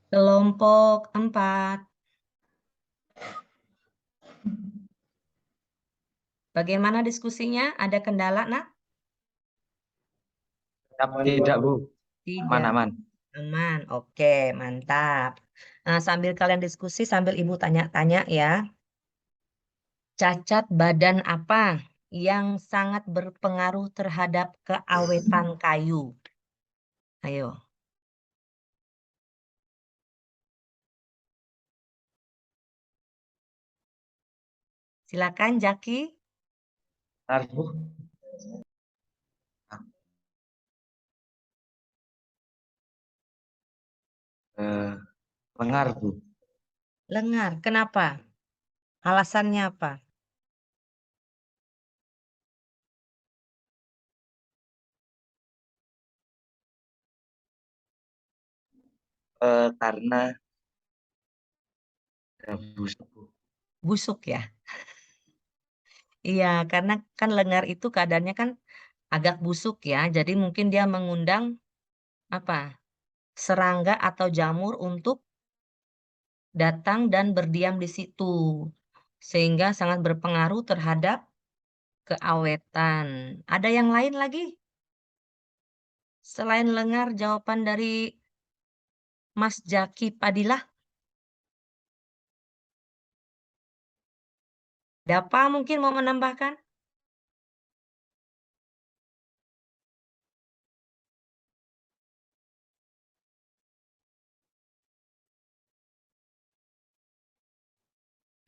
Kelompok 4. Bagaimana diskusinya? Ada kendala, Nak? Tidak, Bu. Tidak. Aman. Aman. Oke, mantap. Nah, sambil kalian diskusi, sambil Ibu tanya-tanya ya. Cacat badan apa yang sangat berpengaruh terhadap keawetan kayu? Ayo. Silakan, Jaki. Bentar, Bu. Lengar, Bu. Lengar. Kenapa? Alasannya apa? Karena busuk, Bu. Busuk ya? Iya, karena kan lengar itu keadaannya kan agak busuk ya. Jadi mungkin dia mengundang apa? Serangga atau jamur untuk datang dan berdiam di situ. Sehingga sangat berpengaruh terhadap keawetan. Ada yang lain lagi? Selain lengar, jawaban dari Mas Jaki Padilah. Dapa mungkin mau menambahkan?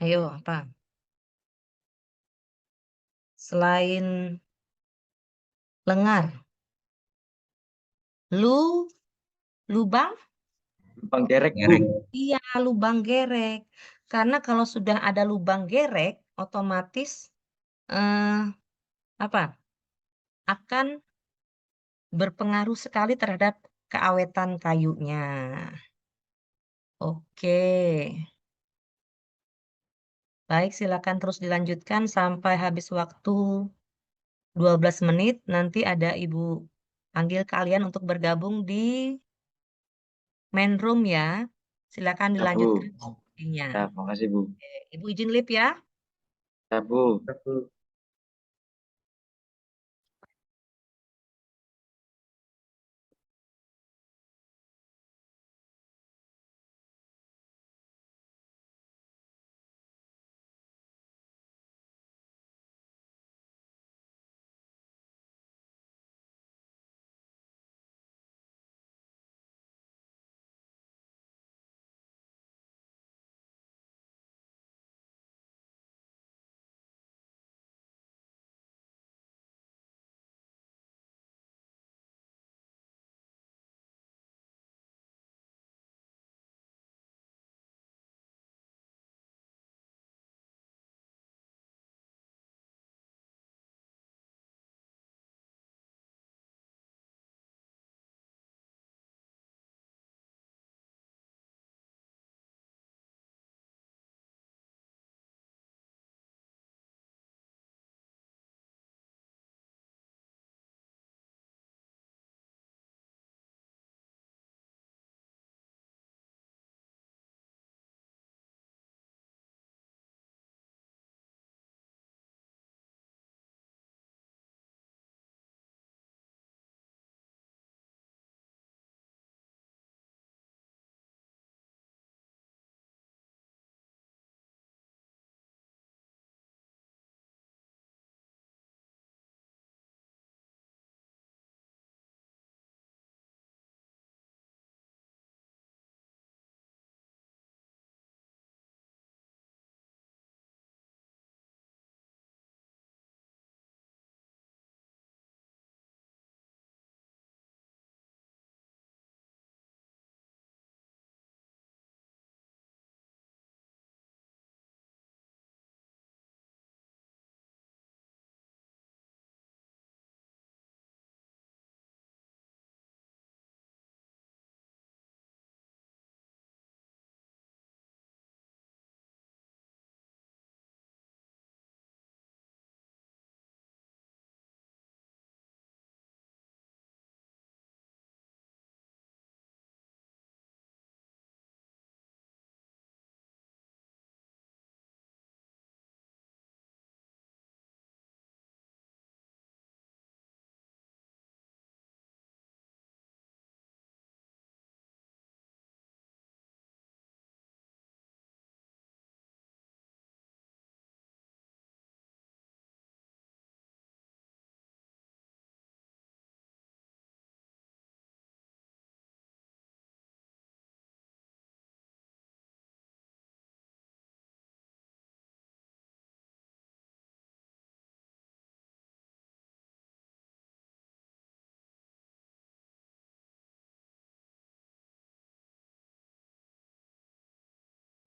Ayo, apa? Selain lengar, lubang? Lubang gerek, Bu. Iya, lubang gerek. Karena kalau sudah ada lubang gerek, otomatis apa? Akan berpengaruh sekali terhadap keawetan kayunya. Oke. Baik, silakan terus dilanjutkan sampai habis waktu 12 menit, nanti ada Ibu panggil kalian untuk bergabung di main room ya. Silakan Ya, Bu. dilanjutkan diskusinya. Ya, makasih, Bu. Oke, Ibu izin live ya. Ya, Bu.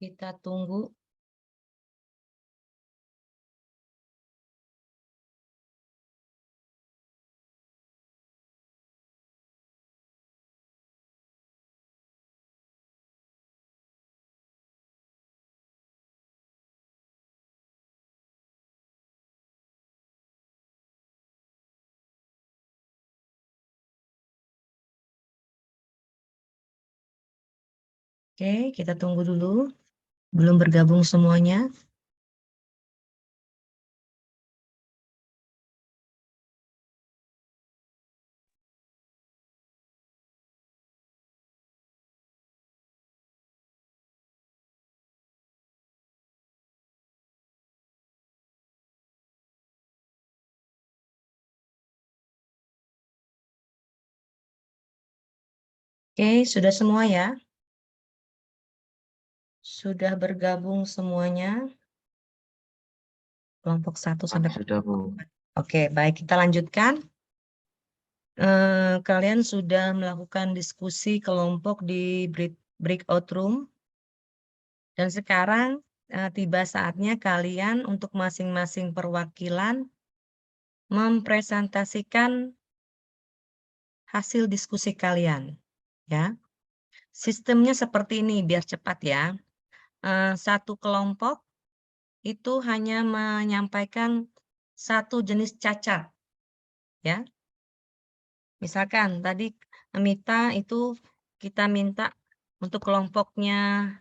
Kita tunggu. Oke, kita tunggu dulu. Belum bergabung semuanya. Oke, sudah semua ya? Sudah bergabung semuanya? Kelompok 1 sampai Sudah, Bu. Oke, baik, kita lanjutkan. Kalian sudah melakukan diskusi kelompok di breakout room. Dan sekarang tiba saatnya kalian untuk masing-masing perwakilan mempresentasikan hasil diskusi kalian. Ya, sistemnya seperti ini biar cepat ya. Satu kelompok itu hanya menyampaikan satu jenis cacat ya. Misalkan tadi Mita itu kita minta untuk kelompoknya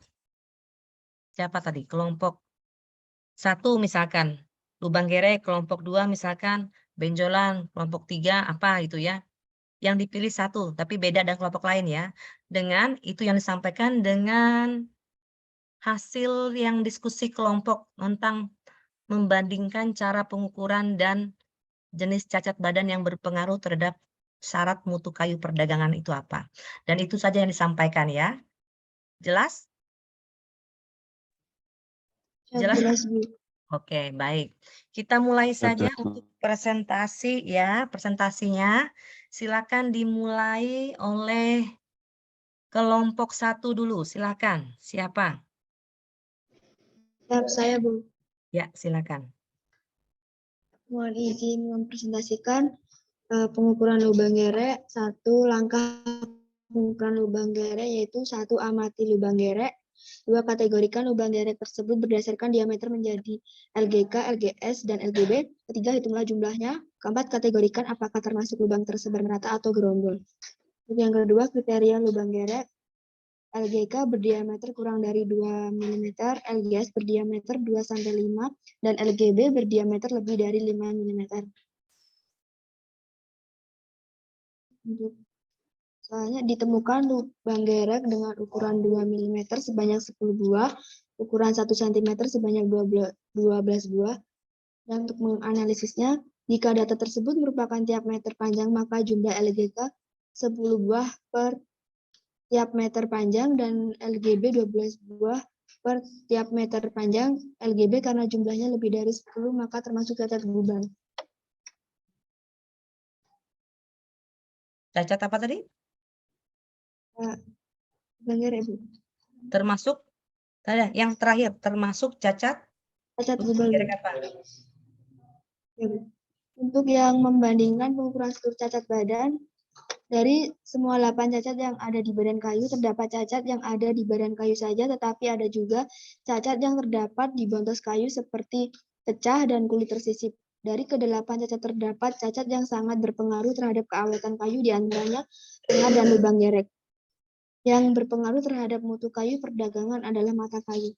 siapa tadi? Kelompok 1 misalkan lubang gerek, kelompok 2 misalkan benjolan, kelompok 3 apa gitu ya. Yang dipilih 1 tapi beda dengan kelompok lain ya. Dengan itu yang disampaikan dengan hasil yang diskusi kelompok tentang membandingkan cara pengukuran dan jenis cacat badan yang berpengaruh terhadap syarat mutu kayu perdagangan itu apa. Dan itu saja yang disampaikan ya. Jelas? Jelas? Jelas, Bu. Oke, baik. Kita mulai saja untuk presentasi ya, presentasinya. Silakan dimulai oleh kelompok 1 dulu, silakan. Siapa? Siap, saya, Bu. Ya, silakan. Mohon izin mempresentasikan pengukuran lubang gerek. 1 langkah pengukuran lubang gerek yaitu 1 amati lubang gerek. 2 kategorikan lubang gerek tersebut berdasarkan diameter menjadi LGK, LGS, dan LGB. 3 hitunglah jumlahnya. 4 kategorikan apakah termasuk lubang tersebar merata atau gerombol. Yang kedua, kriteria lubang gerek. LGK berdiameter kurang dari 2 mm, LGS berdiameter 2-5, dan LGB berdiameter lebih dari 5 mm. Soalnya ditemukan lubang gerek dengan ukuran 2 mm sebanyak 10 buah, ukuran 1 cm sebanyak 12 buah. Dan untuk menganalisisnya, jika data tersebut merupakan tiap meter panjang, maka jumlah LGK 10 buah per tiap meter panjang dan LGB 12 buah per tiap meter panjang. LGB karena jumlahnya lebih dari 10 maka termasuk cacat lubang. Cacat apa tadi? Dengar ya, Bu? Termasuk yang terakhir termasuk cacat Cacat lubang lubang. gerek apa? Ya, Bu. Untuk yang membandingkan pengukuran seluruh cacat badan, dari semua 8 cacat yang ada di badan kayu, terdapat cacat yang ada di badan kayu saja, tetapi ada juga cacat yang terdapat di bontos kayu seperti pecah dan kulit tersisip. Dari ke-8 cacat terdapat cacat yang sangat berpengaruh terhadap keawetan kayu, diantaranya tengah dan lubang gerek. Yang berpengaruh terhadap mutu kayu perdagangan adalah mata kayu.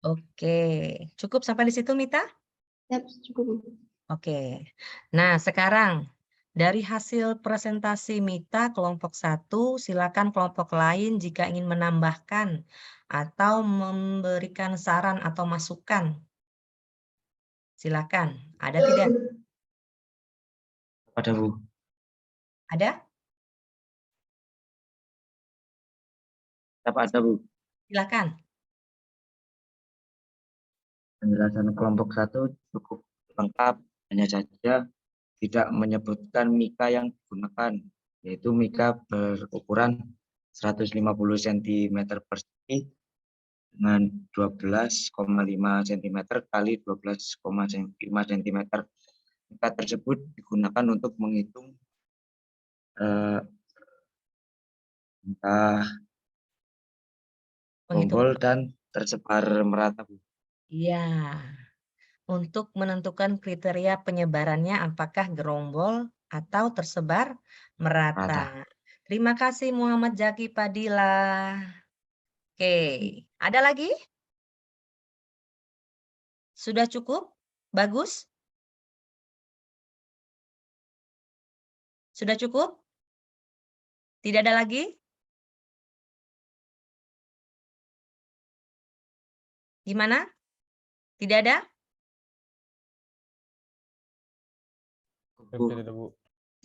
Oke, cukup sampai di situ Mita? Ya, cukup. Oke. Nah, sekarang dari hasil presentasi Mita kelompok 1, silakan kelompok lain jika ingin menambahkan atau memberikan saran atau masukan. Silakan. Ada tidak? Ada, Bu. Ada? Apa ada, Bu? Silakan. Penjelasan kelompok 1 cukup lengkap, hanya saja tidak menyebutkan mika yang digunakan, yaitu mika berukuran 150 cm persegi dengan 12,5 cm kali 12,5 cm. Mika tersebut digunakan untuk menghitung entah gerombol dan tersebar merata, Bu. Iya. Untuk menentukan kriteria penyebarannya apakah gerombol atau tersebar merata. Terima kasih Muhammad Zaki Padilla. Oke, ada lagi? Sudah cukup? Bagus? Sudah cukup? Tidak ada lagi? Gimana? Tidak ada? Bu.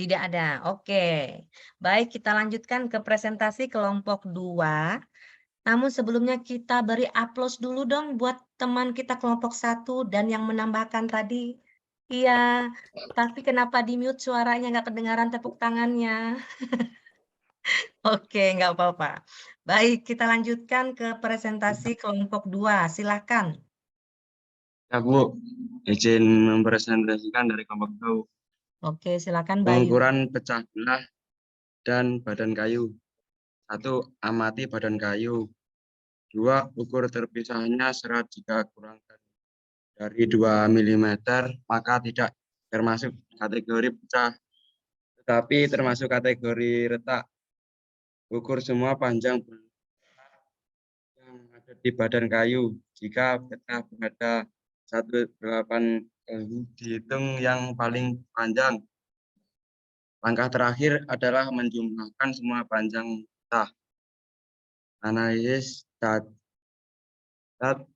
Tidak ada. Oke. Baik, kita lanjutkan ke presentasi kelompok 2. Namun sebelumnya kita beri aplaus dulu dong buat teman kita kelompok 1 dan yang menambahkan tadi. Iya, tapi kenapa di-mute suaranya nggak kedengaran tepuk tangannya? Oke, nggak apa-apa. Baik, kita lanjutkan ke presentasi kelompok 2. Silakan. Ya, Bu, izin mempresentasikan dari kelompok 2. Oke, silakan Bayu. Pengukuran pecah belah dan badan kayu. 1. Amati badan kayu. 2. Ukur terpisahnya serat jika kurang dari 2 mm, maka tidak termasuk kategori pecah, tetapi termasuk kategori retak. Ukur semua panjang yang ada di badan kayu. Jika pecah pada 1/8 dihitung yang paling panjang. Langkah terakhir adalah menjumlahkan semua panjang pecah. Analisis cacat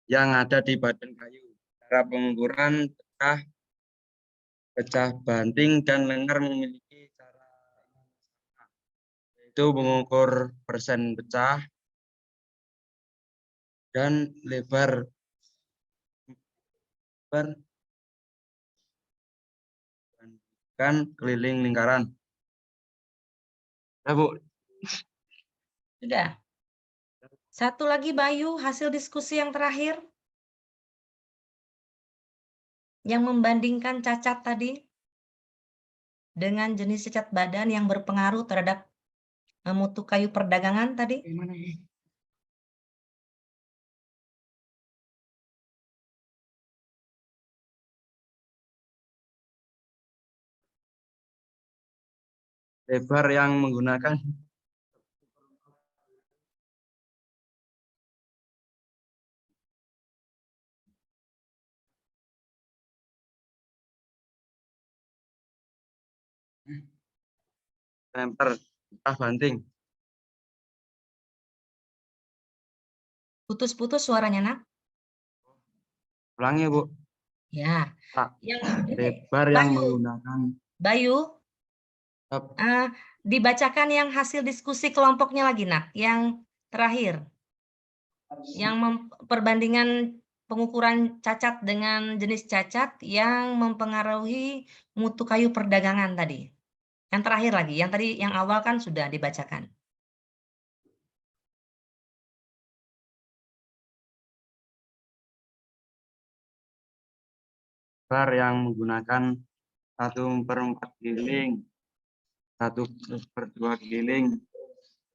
yang ada di badan kayu. Cara pengukuran pecah banting dan lengan memiliki cara yaitu mengukur persen pecah dan lebar kan keliling lingkaran. Ya, Bu. Sudah. Satu lagi Bayu, hasil diskusi yang terakhir. Yang membandingkan cacat tadi dengan jenis cacat badan yang berpengaruh terhadap mutu kayu perdagangan tadi. Lebar yang menggunakan temper pecah banting. Putus-putus suaranya, Nak. Ulangi, Bu. Ya. Pak, Yang lebar yang Bayu, menggunakan dibacakan yang hasil diskusi kelompoknya lagi, Nak. Yang terakhir. Yang perbandingan pengukuran cacat dengan jenis cacat yang mempengaruhi mutu kayu perdagangan tadi. Yang terakhir lagi, yang tadi yang awal kan sudah dibacakan. lebar yang menggunakan 1/4 keliling, 1/2 keliling,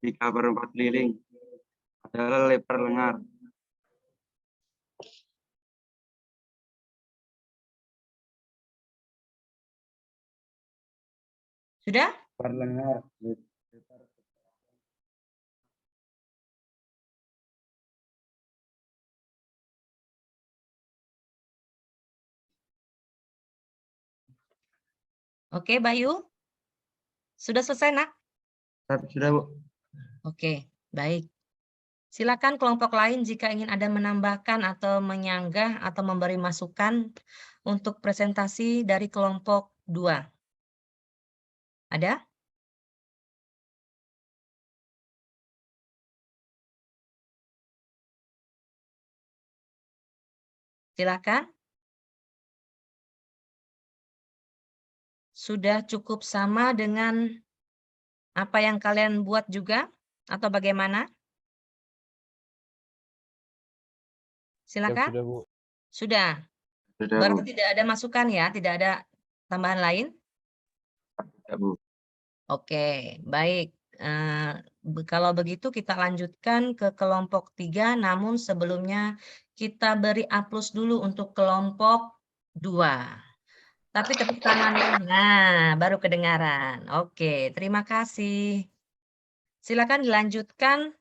3/4 keliling adalah lebar lengan. Sudah? Lebar lengan. Oke, Bayu. Sudah selesai, Nak? Sudah, Bu. Oke, baik. Silakan kelompok lain jika ingin ada menambahkan atau menyanggah atau memberi masukan untuk presentasi dari kelompok 2. Ada? Silakan. Sudah cukup sama dengan apa yang kalian buat juga atau bagaimana? Silakan. Sudah, Bu. Sudah. Sudah, Bu. Berarti tidak ada masukan ya, tidak ada tambahan lain? Ya, Bu. Oke, baik. Kalau begitu kita lanjutkan ke kelompok 3, namun sebelumnya kita beri A+ dulu untuk kelompok 2. Tapi tepuk tangannya, nah baru kedengaran. Oke, terima kasih. Silakan dilanjutkan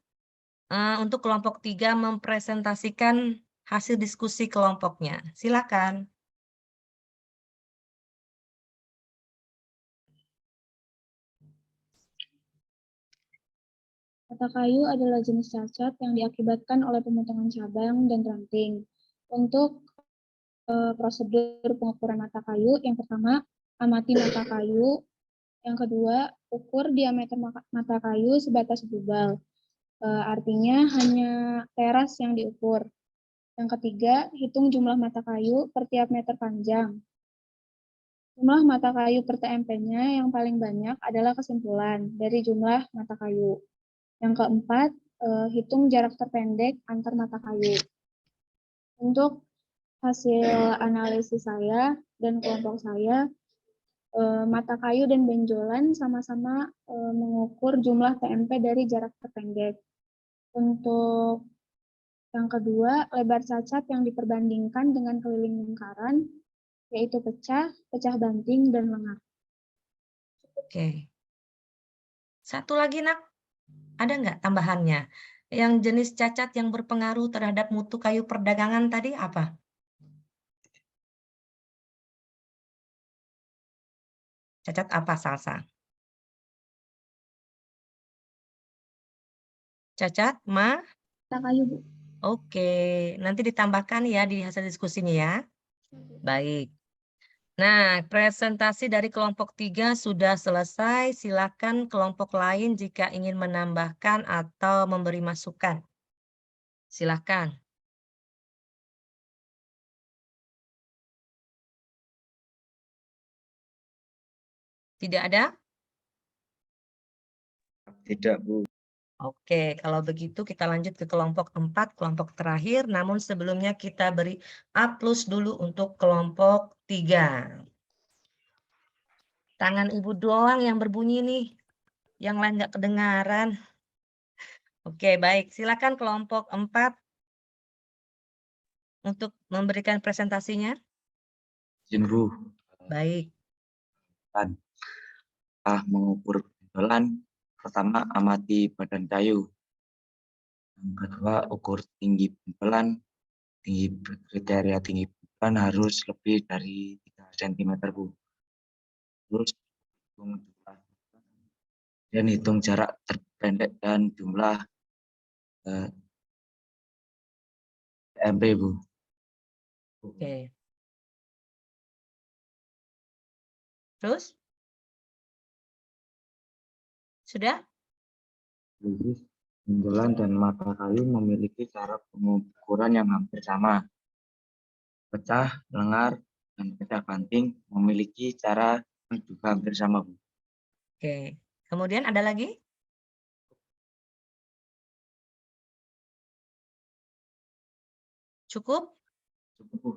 untuk kelompok 3 mempresentasikan hasil diskusi kelompoknya. Silakan. Mata kayu adalah jenis cacat yang diakibatkan oleh pemotongan cabang dan ranting. Untuk prosedur pengukuran mata kayu, yang pertama, amati mata kayu. Yang kedua, ukur diameter mata kayu sebatas bubal. Artinya hanya teras yang diukur. Yang ketiga, hitung jumlah mata kayu per tiap meter panjang. Jumlah mata kayu per TMP-nya yang paling banyak adalah kesimpulan dari jumlah mata kayu. Yang keempat, hitung jarak terpendek antar mata kayu. Untuk hasil analisis saya dan kelompok saya, mata kayu dan benjolan sama-sama mengukur jumlah TMP dari jarak terpendek. Untuk yang kedua, lebar cacat yang diperbandingkan dengan keliling lingkaran yaitu pecah, pecah banting, dan lengar. Oke. Satu lagi, Nak. Ada nggak tambahannya? Yang jenis cacat yang berpengaruh terhadap mutu kayu perdagangan tadi apa? Cacat apa, Salsa? Cacat, Mata kayu, Bu. Oke, nanti ditambahkan ya di hasil diskusinya ya. Baik. Nah, presentasi dari kelompok 3 sudah selesai. Silakan kelompok lain jika ingin menambahkan atau memberi masukan. Silakan. Tidak ada? Tidak, Bu. Oke, kalau begitu kita lanjut ke kelompok 4, kelompok terakhir. Namun sebelumnya kita beri A+ dulu untuk kelompok 3. Tangan Ibu doang yang berbunyi nih. Yang lain nggak kedengaran. Oke, baik. Silakan kelompok 4 untuk memberikan presentasinya. Izin, Bu. Baik. Mengukur bentolan, pertama amati badan kayu. Yang kedua, ukur tinggi bentolan. Kriteria tinggi bentolan harus lebih dari 3 cm, Bu. Terus hitung jarak terpendek dan jumlah MP, Bu. Oke. Terus? Sudah? Bentolan dan mata kayu memiliki cara pengukuran yang hampir sama. Pecah, lengar, dan pecah banting memiliki cara yang juga hampir sama, Bu. Oke. Kemudian ada lagi? Cukup? Cukup, Bu.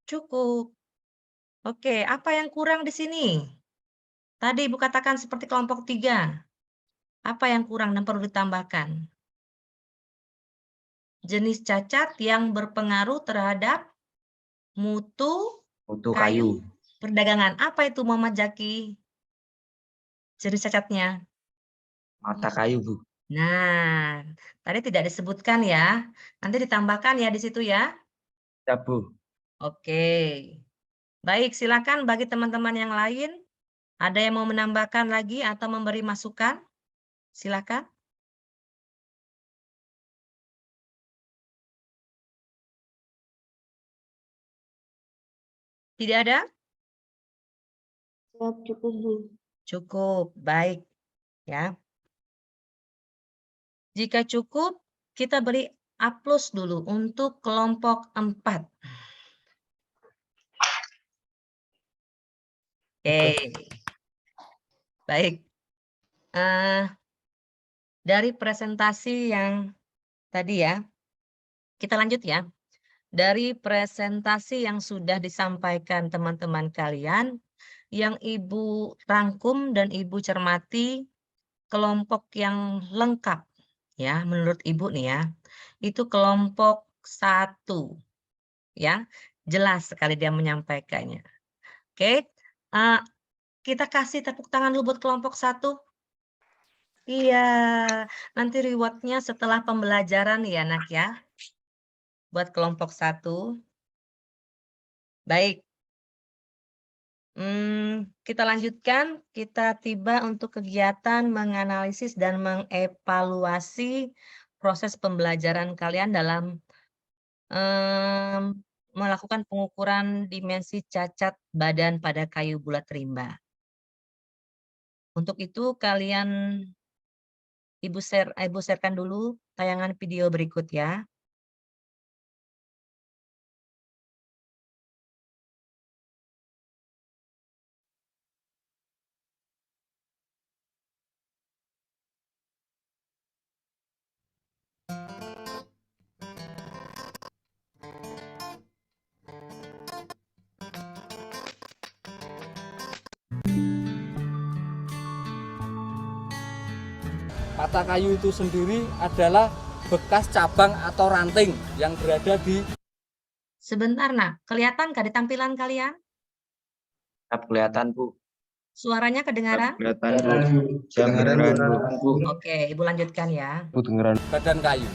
Cukup. Oke, apa yang kurang di sini? Tadi Ibu katakan seperti kelompok 3. Apa yang kurang dan perlu ditambahkan? Jenis cacat yang berpengaruh terhadap mutu Kayu. perdagangan. Apa itu, Muhammad Jaki? Jenis cacatnya? Mata kayu, Bu. Nah, tadi tidak disebutkan ya. Nanti ditambahkan ya di situ ya. Ya, Bu. Oke. Baik, silakan bagi teman-teman yang lain. Ada yang mau menambahkan lagi atau memberi masukan? Silakan. Tidak ada? Siap, cukup, Bu. Cukup, baik. Ya. Jika cukup, kita beri A+ dulu untuk kelompok 4. Oke. Baik. Dari presentasi yang tadi ya, kita lanjut ya. Dari presentasi yang sudah disampaikan teman-teman kalian, yang Ibu rangkum dan Ibu cermati, kelompok yang lengkap ya, menurut Ibu nih ya, itu kelompok 1 ya, jelas sekali dia menyampaikannya. Oke, kita kasih tepuk tangan dulu buat kelompok 1. Iya, nanti reward-nya setelah pembelajaran ya, Nak ya. Buat kelompok 1. Baik. Kita lanjutkan, kita tiba untuk kegiatan menganalisis dan mengevaluasi proses pembelajaran kalian dalam melakukan pengukuran dimensi cacat badan pada kayu bulat rimba. Untuk itu kalian Ibu sharekan dulu tayangan video berikut ya. Mata kayu itu sendiri adalah bekas cabang atau ranting yang berada di Sebentar, nak. Kelihatan nggak di tampilan kalian? Tetap kelihatan, Bu. Suaranya kedengaran? Kelihatan, Bu. Kedengaran, Bu. Oke, Ibu lanjutkan ya. Kedengaran. Badan kayu.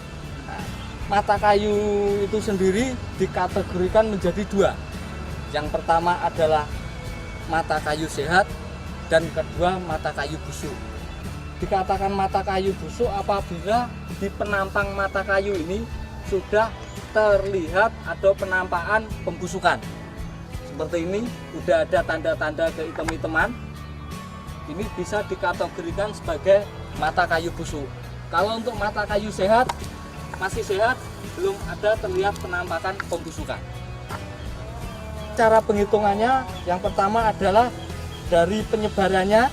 Nah, mata kayu itu sendiri dikategorikan menjadi dua. Yang pertama adalah mata kayu sehat dan kedua mata kayu busuk. Dikatakan mata kayu busuk apabila di penampang mata kayu ini sudah terlihat ada penampakan pembusukan. Seperti ini, sudah ada tanda-tanda kehitam-hitaman. Ini bisa dikategorikan sebagai mata kayu busuk. Kalau untuk mata kayu sehat, masih sehat, belum ada terlihat penampakan pembusukan. Cara penghitungannya, yang pertama adalah dari penyebarannya.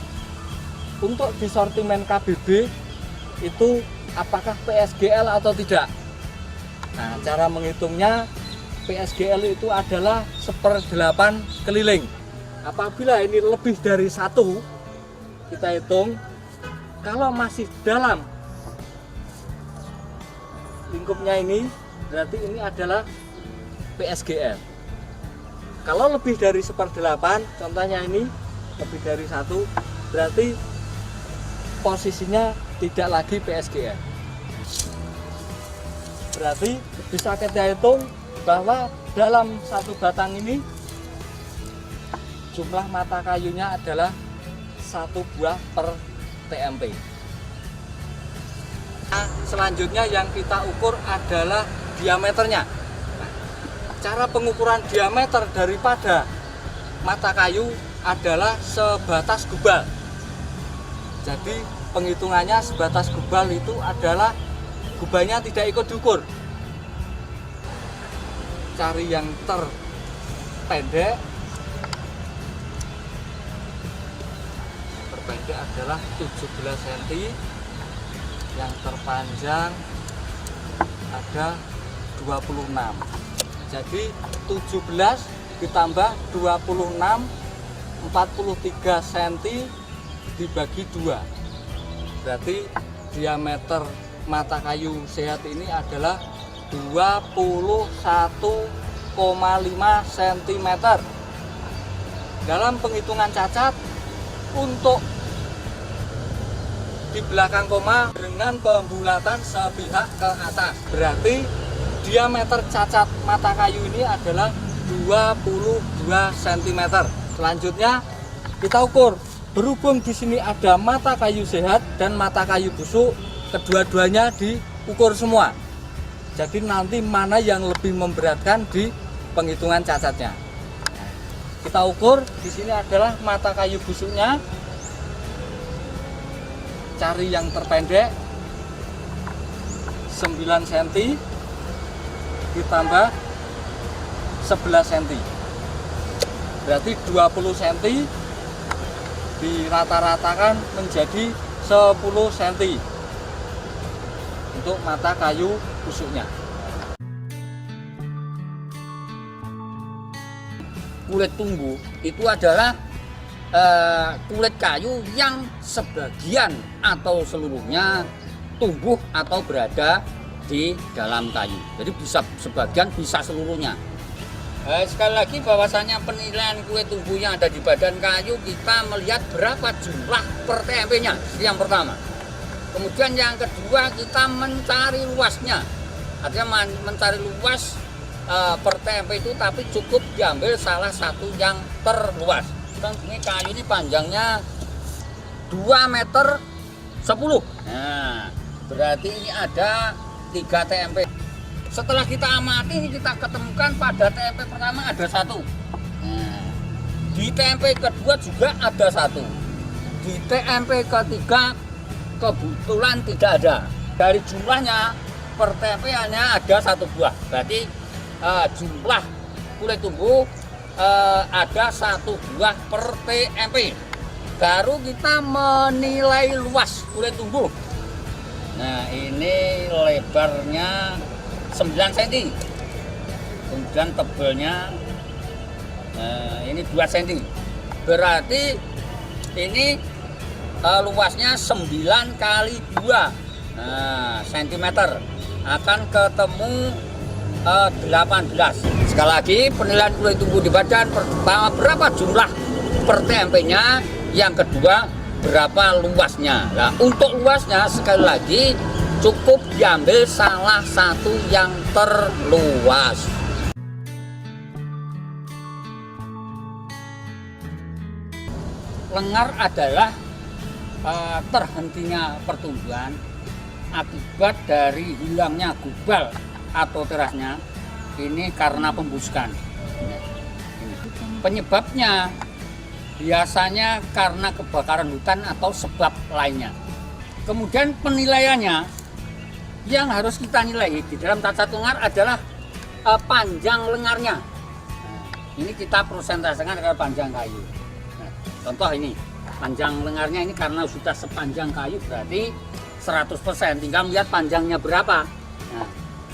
Untuk di sortimen KBB itu apakah PSGL atau tidak. Nah, cara menghitungnya PSGL itu adalah 1/8 keliling. Apabila ini lebih dari 1, kita hitung. Kalau masih dalam lingkupnya ini, berarti ini adalah PSGL. Kalau lebih dari 1/8, contohnya ini lebih dari 1, berarti posisinya tidak lagi PSGL. Berarti bisa kita hitung bahwa dalam satu batang ini jumlah mata kayunya adalah 1 buah per TMP. Nah, selanjutnya yang kita ukur adalah diameternya. Nah, cara pengukuran diameter daripada mata kayu adalah sebatas gubal. Jadi penghitungannya sebatas gubal itu adalah gubalnya tidak ikut diukur. Cari yang terpendek. Terpendek adalah 17 cm. Yang terpanjang ada 26. Jadi 17 ditambah 26, 43 cm dibagi 2. Berarti diameter mata kayu sehat ini adalah 21,5 cm. Dalam penghitungan cacat, untuk di belakang koma dengan pembulatan sepihak ke atas, berarti diameter cacat mata kayu ini adalah 22 cm. Selanjutnya kita ukur. Berhubung di sini ada mata kayu sehat dan mata kayu busuk, kedua-duanya diukur semua. Jadi nanti mana yang lebih memberatkan di penghitungan cacatnya. Kita ukur, di sini adalah mata kayu busuknya. Cari yang terpendek 9 cm ditambah 11 cm. Berarti 20 cm dirata-ratakan menjadi 10 cm untuk mata kayu busuknya. Kulit tumbuh itu adalah kulit kayu yang sebagian atau seluruhnya tumbuh atau berada di dalam kayu. Jadi bisa sebagian, bisa seluruhnya. Sekali lagi bahwasanya penilaian kulit tumbuh yang ada di badan kayu, kita melihat berapa jumlah per TMP-nya, yang pertama. Kemudian yang kedua, kita mencari luasnya. Artinya mencari luas per TMP itu, tapi cukup diambil salah satu yang terluas. Ini kayu ini panjangnya 2 meter 10. Nah, berarti ini ada 3 TMP. Setelah kita amati, ini kita ketemukan pada TMP pertama ada 1. Nah, di TMP kedua juga ada 1. Di TMP ketiga kebetulan tidak ada. Dari jumlahnya per TMP hanya ada 1 buah. Berarti jumlah kulit tumbuh ada 1 buah per TMP. Baru kita menilai luas kulit tumbuh. Nah, ini lebarnya 9 cm, kemudian tebalnya ini 2 cm, berarti ini luasnya 9 kali 2 cm, akan ketemu 18. Sekali lagi, penilaian kulit tumbuh di badan pertama berapa jumlah per TMP-nya, yang kedua berapa luasnya. Nah, untuk luasnya sekali lagi cukup diambil salah satu yang terluas. Lengar adalah terhentinya pertumbuhan akibat dari hilangnya gubal atau terasnya. Ini karena pembusukan. Penyebabnya biasanya karena kebakaran hutan atau sebab lainnya. Kemudian penilaiannya yang harus kita nilai di dalam cacat lengar adalah panjang lengarnya. Ini kita persentasekan dengan panjang kayu. Nah, contoh ini, panjang lengarnya ini karena sudah sepanjang kayu berarti 100%. Tinggal melihat panjangnya berapa. Nah,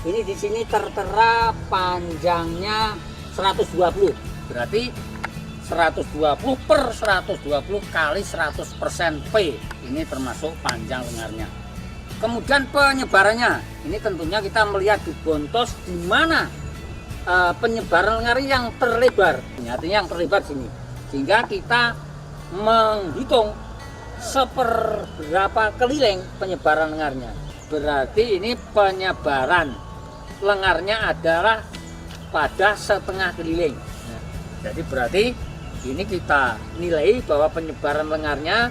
ini di sini tertera panjangnya 120. Berarti 120 per 120 kali 100% P. Ini termasuk panjang lengarnya. Kemudian penyebarannya. Ini tentunya kita melihat di bontos di mana penyebaran lengar yang terlebar. Ini artinya yang terlebar sini. Sehingga kita menghitung seberapa keliling penyebaran lengarnya. Berarti ini penyebaran lengarnya adalah pada setengah keliling. Nah, jadi berarti ini kita nilai bahwa penyebaran lengarnya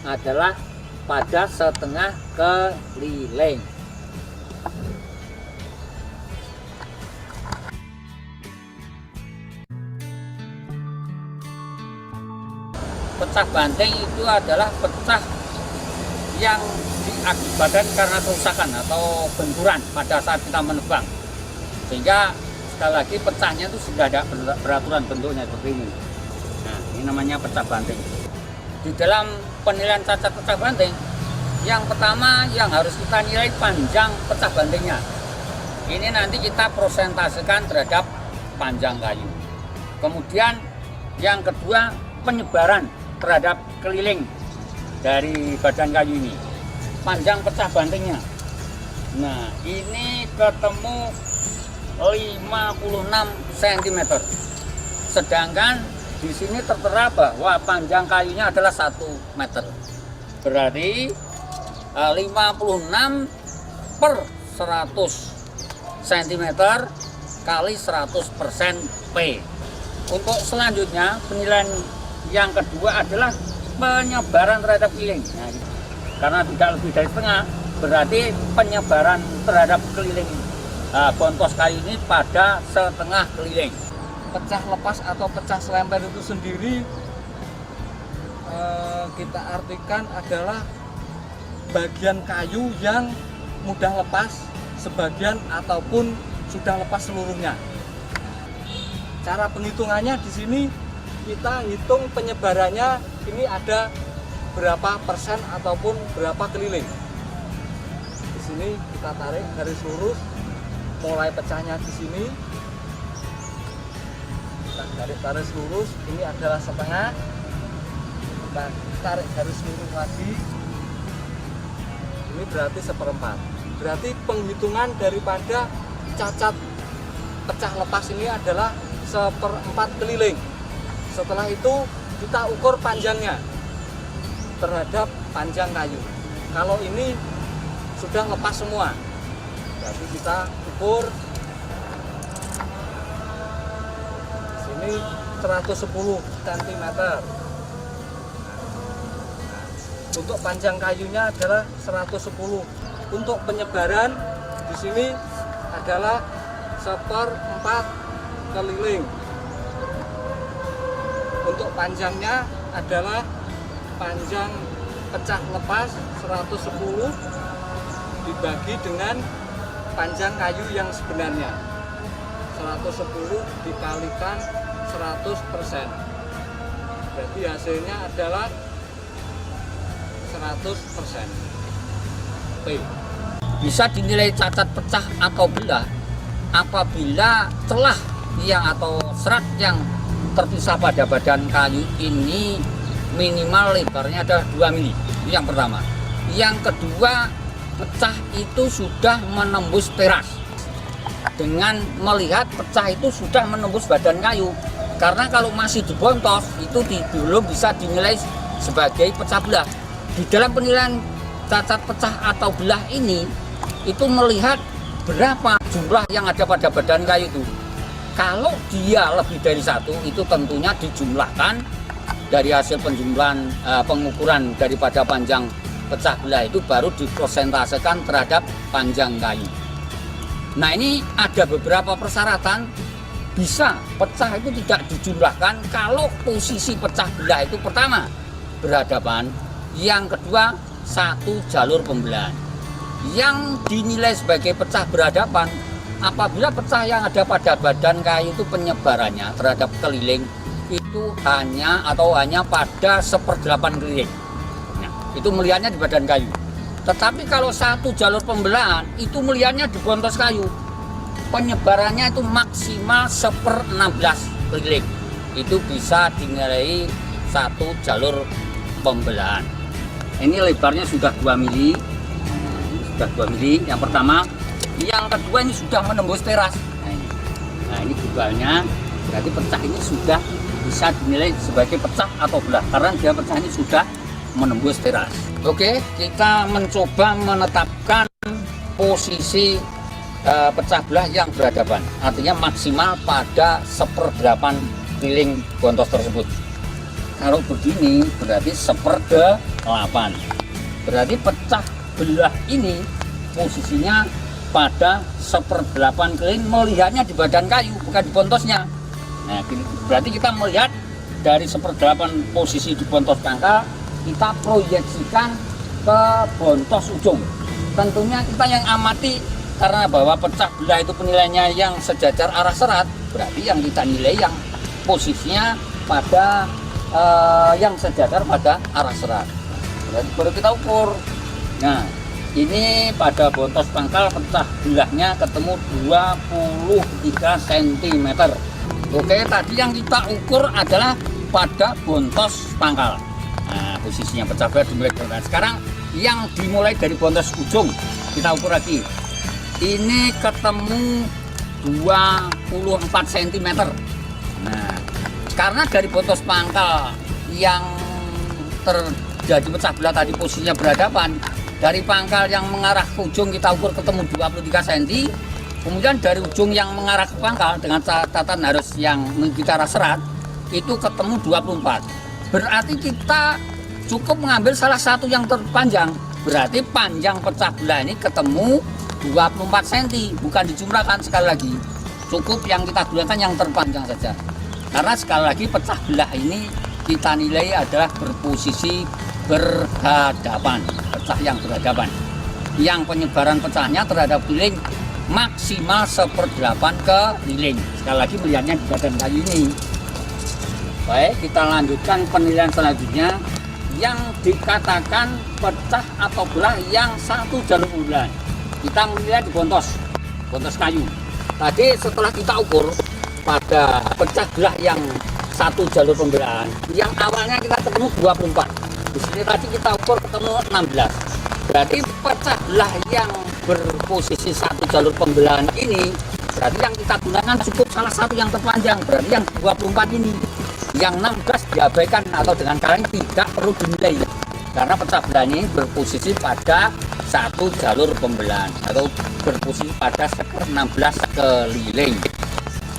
adalah pada setengah keliling. Pecah banting itu adalah pecah yang diakibatkan karena kerusakan atau benturan pada saat kita menebang, sehingga sekali lagi pecahnya itu sudah ada beraturan bentuknya seperti ini. Nah, ini namanya pecah banting. Di dalam penilaian cacat pecah banting, yang pertama yang harus kita nilai panjang pecah bantingnya. Ini nanti kita prosentasekan terhadap panjang kayu. Kemudian yang kedua, penyebaran terhadap keliling dari badan kayu ini, panjang pecah bantingnya. Nah, ini ketemu 56 cm. Sedangkan di sini tertera bahwa panjang kayunya adalah 1 meter. Berarti 56 per 100 cm kali 100% P. Untuk selanjutnya, penilaian yang kedua adalah penyebaran terhadap keliling. Nah, karena tidak lebih dari setengah, berarti penyebaran terhadap keliling bontos kayu ini pada setengah keliling. Pecah lepas atau pecah selempar itu sendiri kita artikan adalah bagian kayu yang mudah lepas sebagian ataupun sudah lepas seluruhnya. Cara penghitungannya di sini kita hitung penyebarannya ini ada berapa persen ataupun berapa keliling. Di sini kita tarik garis lurus, mulai pecahnya di sini. Kita tarik garis lurus, ini adalah setengah. Kita tarik garis lurus lagi. Ini berarti 1/4. Berarti penghitungan daripada cacat pecah lepas ini adalah 1/4 keliling. Setelah itu kita ukur panjangnya terhadap panjang kayu. Kalau ini sudah lepas semua, berarti kita ukur sini 110 cm. Untuk panjang kayunya adalah 110. Untuk penyebaran di sini adalah 1/4 keliling. Untuk panjangnya adalah panjang pecah lepas 110 dibagi dengan panjang kayu yang sebenarnya. 110 dikalikan 100%. Berarti hasilnya adalah 100% P. Bisa dinilai cacat pecah atau belah apabila celah yang atau serat yang terpisah pada badan kayu ini minimal lebarnya adalah 2 mili. Itu yang pertama. Yang kedua, pecah itu sudah menembus teras. dengan melihat pecah itu sudah menembus badan kayu. Karena kalau masih dibontos itu belum bisa dinilai sebagai pecah belah. Di dalam penilaian cacat pecah atau belah ini itu melihat berapa jumlah yang ada pada badan kayu itu. Kalau dia lebih dari satu itu tentunya dijumlahkan dari hasil penjumlahan pengukuran daripada panjang pecah belah itu baru diprosentasekan terhadap panjang kayu. Nah, ini ada beberapa persyaratan bisa pecah itu tidak dijumlahkan kalau posisi pecah belah itu pertama berhadapan, yang kedua satu jalur pembelahan. Yang dinilai sebagai pecah berhadapan apabila pecah yang ada pada badan kayu itu penyebarannya terhadap keliling itu hanya pada 1/8 keliling. Nah, itu melihatnya di badan kayu. Tetapi kalau satu jalur pembelahan itu melihatnya di bontos kayu, penyebarannya itu maksimal 1/16 keliling. Itu bisa dinilai satu jalur pembelahan. Ini lebarnya sudah 2 mili. Sudah 2 mili yang pertama. Yang kedua ini sudah menembus teras. Nah ini gugalnya, berarti pecah ini sudah bisa dinilai sebagai pecah atau belah karena dia pecah ini sudah menembus teras. Oke, kita mencoba menetapkan posisi pecah belah yang berhadapan, artinya maksimal pada 1/8 keliling bontos tersebut. Kalau begini berarti 1/8. Berarti pecah belah ini posisinya pada 1/8 keliling, melihatnya di badan kayu bukan di bontosnya. Nah, berarti kita melihat dari 1/8 posisi di bontos pangkal, kita proyeksikan ke bontos ujung. Tentunya kita yang amati karena bahwa pecah belah itu penilaiannya yang sejajar arah serat, berarti yang kita nilai yang posisinya pada yang sejajar pada arah serat. Berarti baru kita ukur. Nah, ini pada bontos pangkal pecah belahnya ketemu 23 cm. Oke, tadi yang kita ukur adalah pada bontos pangkal. Nah, posisinya pecah belah dimulai dari sekarang yang dimulai dari bontos ujung kita ukur lagi. Ini ketemu 24 cm. Nah, karena dari bontos pangkal yang terjadi pecah belah tadi posisinya berhadapan, dari pangkal yang mengarah ke ujung kita ukur ketemu 23 cm. Kemudian dari ujung yang mengarah ke pangkal dengan catatan harus yang mengikuti arah serat itu ketemu 24. Berarti kita cukup mengambil salah satu yang terpanjang. Berarti panjang pecah belah ini ketemu 24 cm, bukan dijumlahkan sekali lagi. Cukup yang kita gunakan yang terpanjang saja. Karena sekali lagi pecah belah ini kita nilai adalah berposisi berhadapan, pecah yang berhadapan. Yang penyebaran pecahnya terhadap keliling maksimal 1/8 ke keliling. Sekali lagi melihatnya di badan kayu ini. Baik, kita lanjutkan penilaian selanjutnya yang dikatakan pecah atau belah yang satu jalur pembelahan. Kita menilai di bontos kayu. Tadi setelah kita ukur pada pecah belah yang satu jalur pembelahan, yang awalnya kita ketemu 24. Di sini tadi kita ukur ketemu 16. Berarti pecah belah yang berposisi satu jalur pembelahan ini, berarti yang kita gunakan cukup salah satu yang terpanjang, berarti yang 24 ini. Yang 16 diabaikan atau dengan kalian tidak perlu dinilai karena pecah belah ini berposisi pada satu jalur pembelahan atau berposisi pada 16 keliling.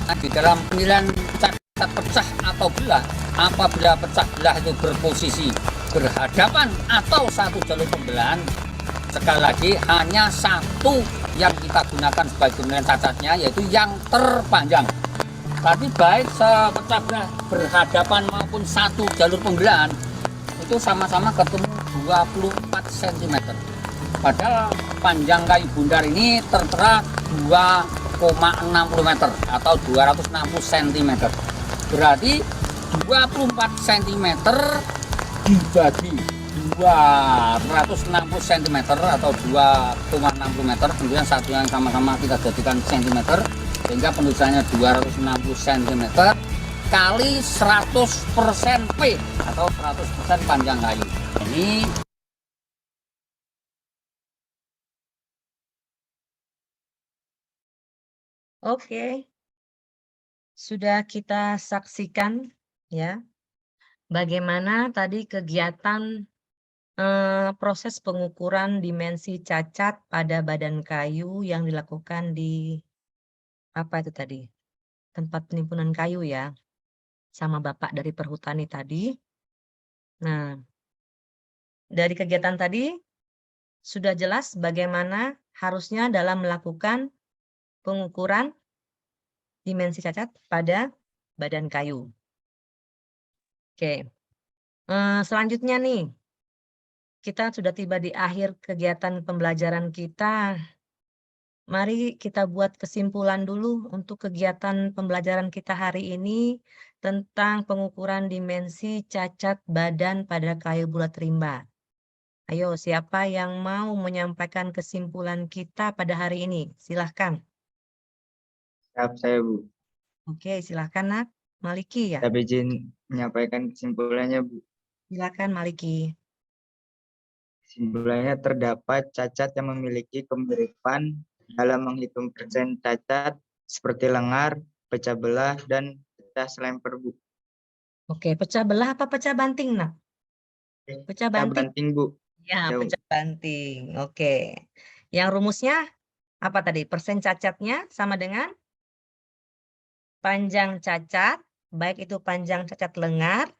Nah, di dalam penilaian cacat pecah atau belah, apabila pecah belah itu berposisi berhadapan atau satu jalur pembelahan, sekali lagi hanya satu yang kita gunakan sebagai penilaian cacatnya, yaitu yang terpanjang. Tapi baik sepecah belah berhadapan maupun satu jalur pembelahan itu sama-sama ketemu 24 cm. Padahal panjang kayu bundar ini tertera 2,60 meter atau 260 cm. Berarti 24 cm dibagi 260 cm atau 2,60 meter, kemudian satu yang sama-sama kita jadikan cm, sehingga penulisannya 260 cm kali 100% P atau 100% panjang kayu. Ini Oke, sudah kita saksikan ya, bagaimana tadi kegiatan proses pengukuran dimensi cacat pada badan kayu yang dilakukan di apa itu tadi? Tempat penimbunan kayu ya, sama Bapak dari Perhutani tadi. Nah, dari kegiatan tadi sudah jelas bagaimana harusnya dalam melakukan pengukuran dimensi cacat pada badan kayu. Oke, selanjutnya nih, kita sudah tiba di akhir kegiatan pembelajaran kita. Mari kita buat kesimpulan dulu untuk kegiatan pembelajaran kita hari ini tentang pengukuran dimensi cacat badan pada kayu bulat rimba. Ayo, siapa yang mau menyampaikan kesimpulan kita pada hari ini? Silahkan. Siap saya, Bu. Oke, silahkan Nak. Maliki ya? Saya izin menyampaikan kesimpulannya, Bu. Silakan Maliki. Kesimpulannya terdapat cacat yang memiliki kemiripan dalam menghitung persen cacat seperti lengar, pecah belah, dan pecah selemper, Bu. Oke, pecah belah apa pecah banting, Nak? Pecah Pecah banting? banting, Bu. Ya, Ya, Bu. pecah banting. Oke. Yang rumusnya apa tadi? Persen cacatnya sama dengan panjang cacat, baik itu panjang cacat lengar,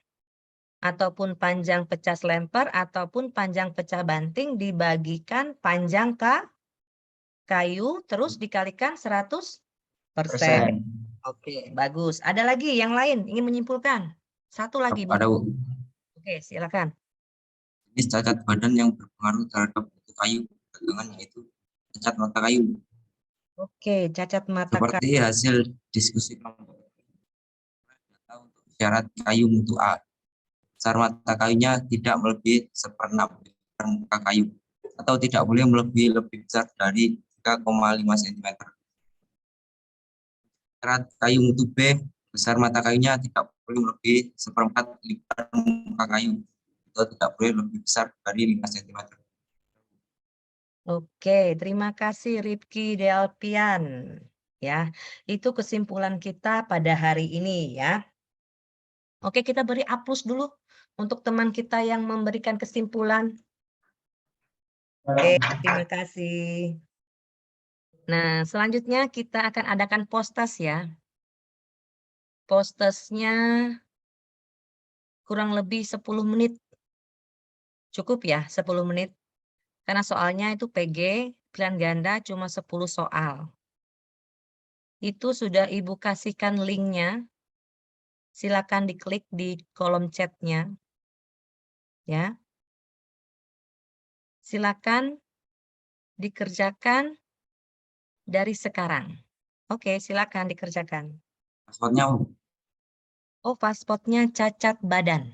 ataupun panjang pecah selemper, ataupun panjang pecah banting dibagikan panjang kayu, terus dikalikan 100%. Persen. Oke, bagus. Ada lagi yang lain ingin menyimpulkan? Satu lagi, Bu. Ada, Bu. Oke, silakan. Jenis cacat badan yang berpengaruh terhadap bentuk kayu dagangan yaitu cacat mata kayu. Oke, cacat mata kayu. Seperti hasil diskusi kelompok data untuk syarat kayu mutu A. Besar mata kayunya tidak melebihi 1/6 muka kayu atau tidak boleh melebihi lebih besar dari 3,5 cm. Syarat kayu mutu B, besar mata kayunya tidak boleh melebihi 1/4 lingkaran muka kayu atau tidak boleh lebih besar dari 5 cm. Oke, terima kasih Rifki Delpian. Ya, itu kesimpulan kita pada hari ini ya. Oke, kita beri aplaus dulu untuk teman kita yang memberikan kesimpulan. Oke, terima kasih. Nah, selanjutnya kita akan adakan postas ya. Postasnya kurang lebih 10 menit. Cukup ya 10 menit. Karena soalnya itu PG, pilihan ganda cuma 10 soal. Itu sudah Ibu kasihkan linknya. Silakan diklik di kolom chatnya. Ya. Silakan dikerjakan dari sekarang. Oke, silakan dikerjakan. Passwordnya, Bu. Oh, pasportnya cacat badan.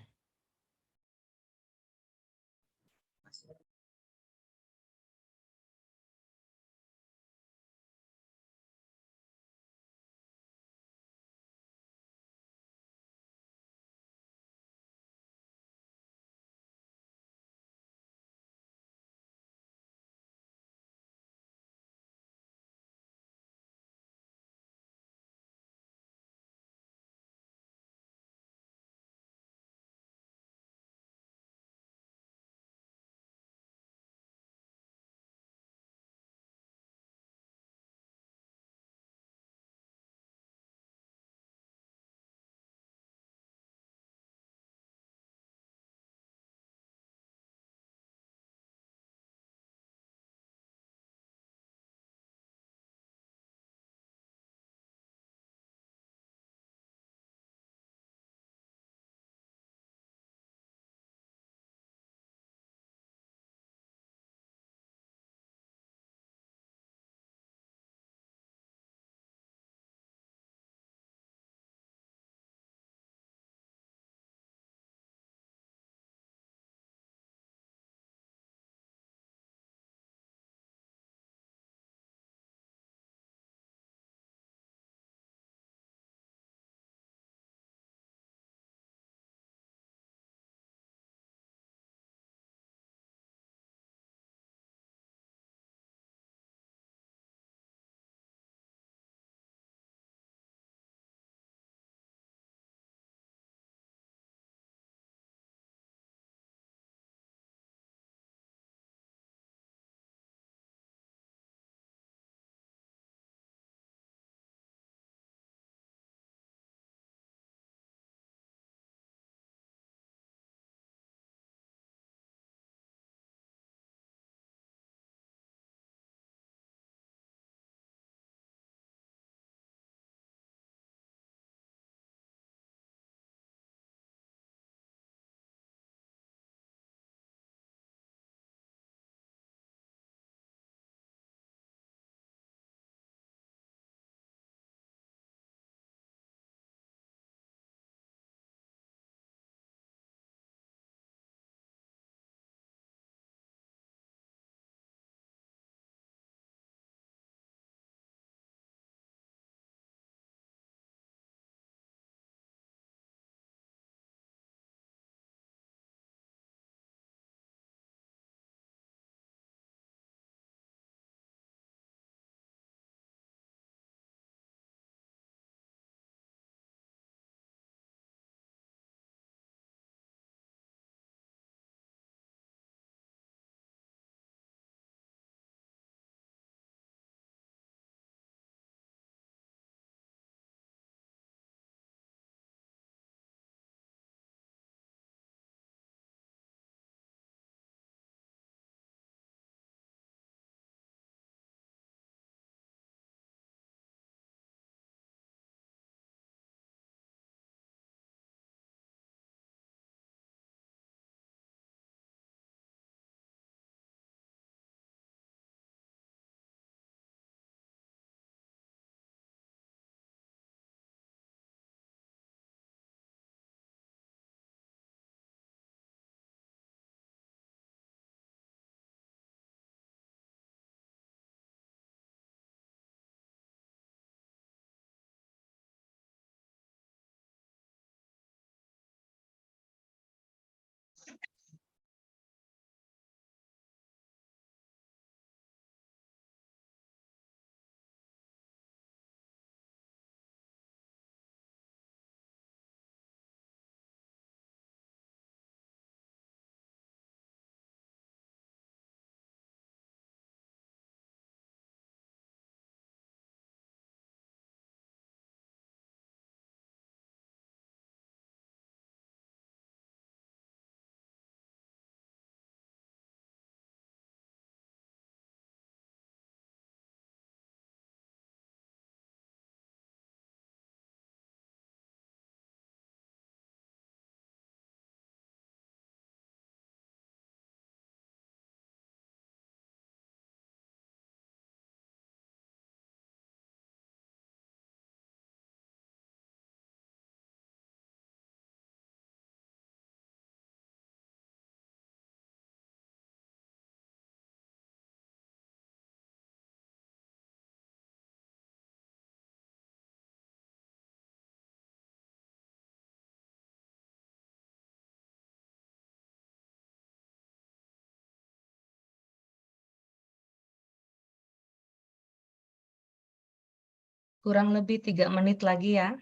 Kurang lebih 3 menit lagi ya.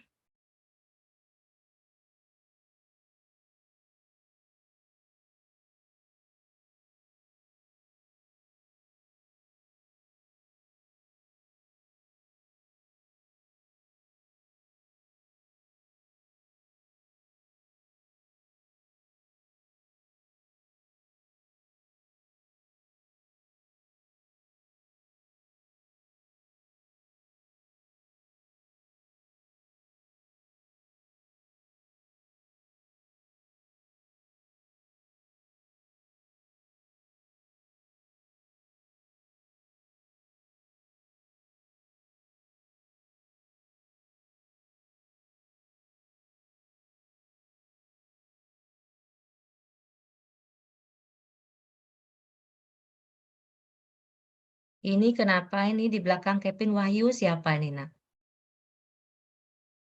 Ini kenapa ini di belakang Kevin Wahyu siapa ini, Nak?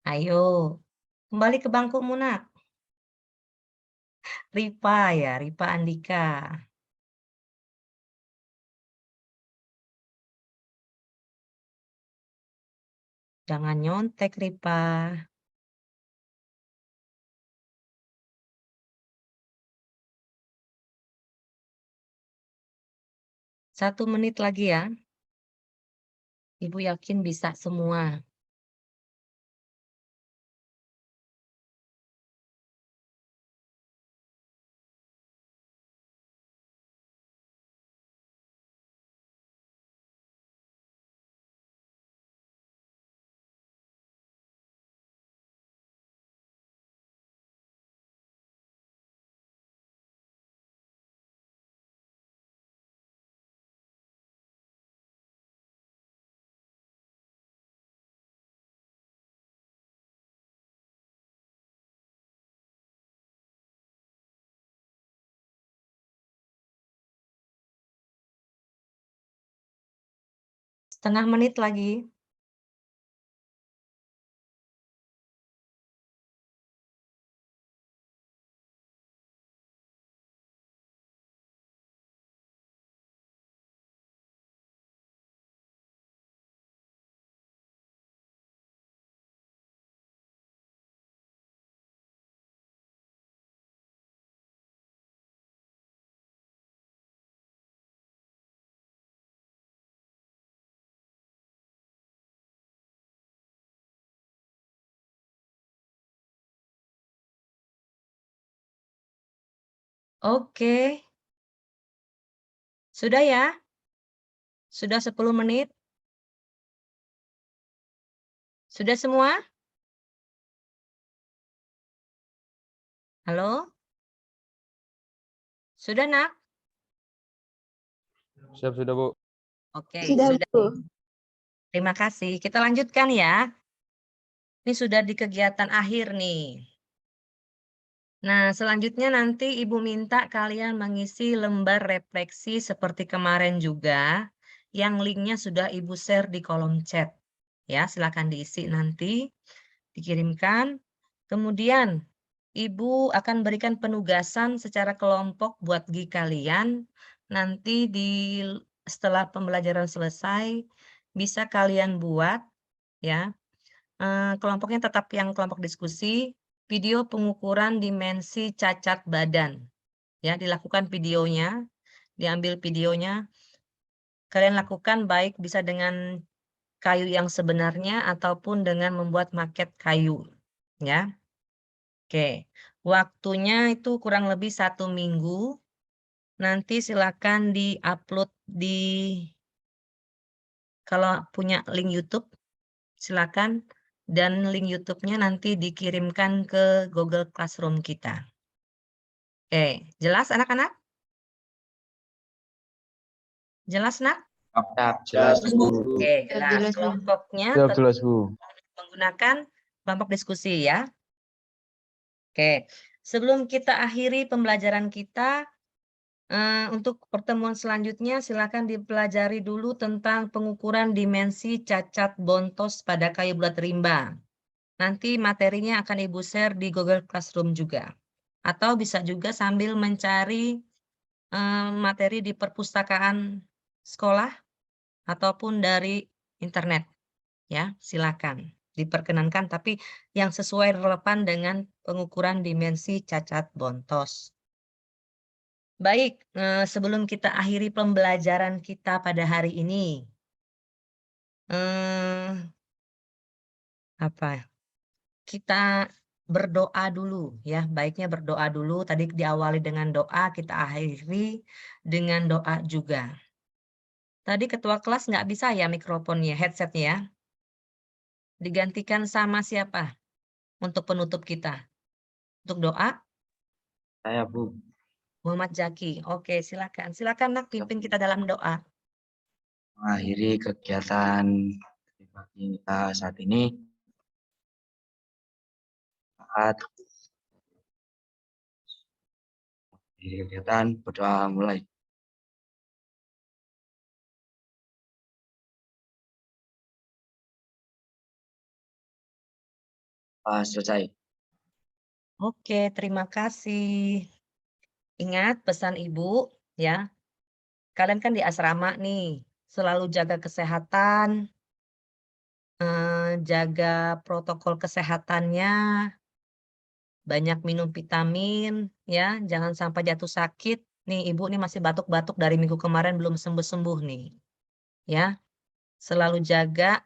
Ayo, kembali ke bangkumu, Nak. Ripa ya, Ripa Andika. Jangan nyontek, Ripa. Satu menit lagi ya. Ibu yakin bisa semua. Setengah menit lagi. Oke. Sudah ya? Sudah 10 menit? Sudah semua? Halo? Sudah, Nak? Siap sudah, Bu. Oke, Sudah, sudah. Bu. Terima kasih. Kita lanjutkan ya. Ini sudah di kegiatan akhir nih. Nah, selanjutnya nanti Ibu minta kalian mengisi lembar refleksi seperti kemarin juga, yang linknya sudah Ibu share di kolom chat. Ya, silakan diisi nanti, dikirimkan. Kemudian, Ibu akan berikan penugasan secara kelompok buat kalian. Nanti setelah pembelajaran selesai, bisa kalian buat, ya. Kelompoknya tetap yang kelompok diskusi, video pengukuran dimensi cacat badan. Ya, dilakukan videonya, diambil videonya. Kalian lakukan baik bisa dengan kayu yang sebenarnya ataupun dengan membuat maket kayu. Ya. Oke, waktunya itu kurang lebih 1 minggu. Nanti silakan di-upload kalau punya link YouTube, silakan. Dan link YouTube-nya nanti dikirimkan ke Google Classroom kita. Oke, jelas anak-anak? Jelas, Nak? Jelas, Bu. Oke, jelas. Jelas, Bu. Kelompoknya Siap tetap jelas, Bu. menggunakan kelompok diskusi ya. Oke, sebelum kita akhiri pembelajaran kita, untuk pertemuan selanjutnya silakan dipelajari dulu tentang pengukuran dimensi cacat bontos pada kayu bulat rimba. Nanti materinya akan Ibu share di Google Classroom juga. Atau bisa juga sambil mencari materi di perpustakaan sekolah ataupun dari internet. Ya, silakan. Diperkenankan, tapi yang sesuai relevan dengan pengukuran dimensi cacat bontos. Baik, sebelum kita akhiri pembelajaran kita pada hari ini, kita berdoa dulu ya, baiknya berdoa dulu. Tadi diawali dengan doa, kita akhiri dengan doa juga. Tadi ketua kelas nggak bisa ya mikrofonnya, headsetnya ya. Digantikan sama siapa untuk penutup kita? Untuk doa? Saya, Bu. Muhammad Zaki. Oke, silakan. Silakan Nak, pimpin kita dalam doa. Mengakhiri kegiatan pagi kita saat ini. Saat kegiatan berdoa mulai. Selesai. Oke, terima kasih. Ingat pesan Ibu ya. Kalian kan di asrama nih, selalu jaga kesehatan, jaga protokol kesehatannya, banyak minum vitamin ya, jangan sampai jatuh sakit. Nih Ibu nih masih batuk-batuk dari minggu kemarin belum sembuh-sembuh nih. Ya, selalu jaga,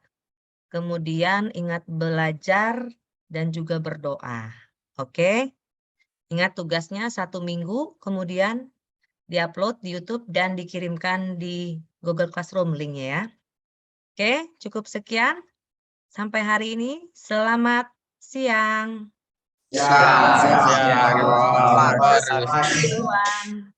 kemudian ingat belajar dan juga berdoa. Oke? Ingat tugasnya 1 minggu, kemudian diupload di YouTube dan dikirimkan di Google Classroom linknya ya. Oke, cukup sekian. Sampai hari ini, selamat siang. Siap. Duluan.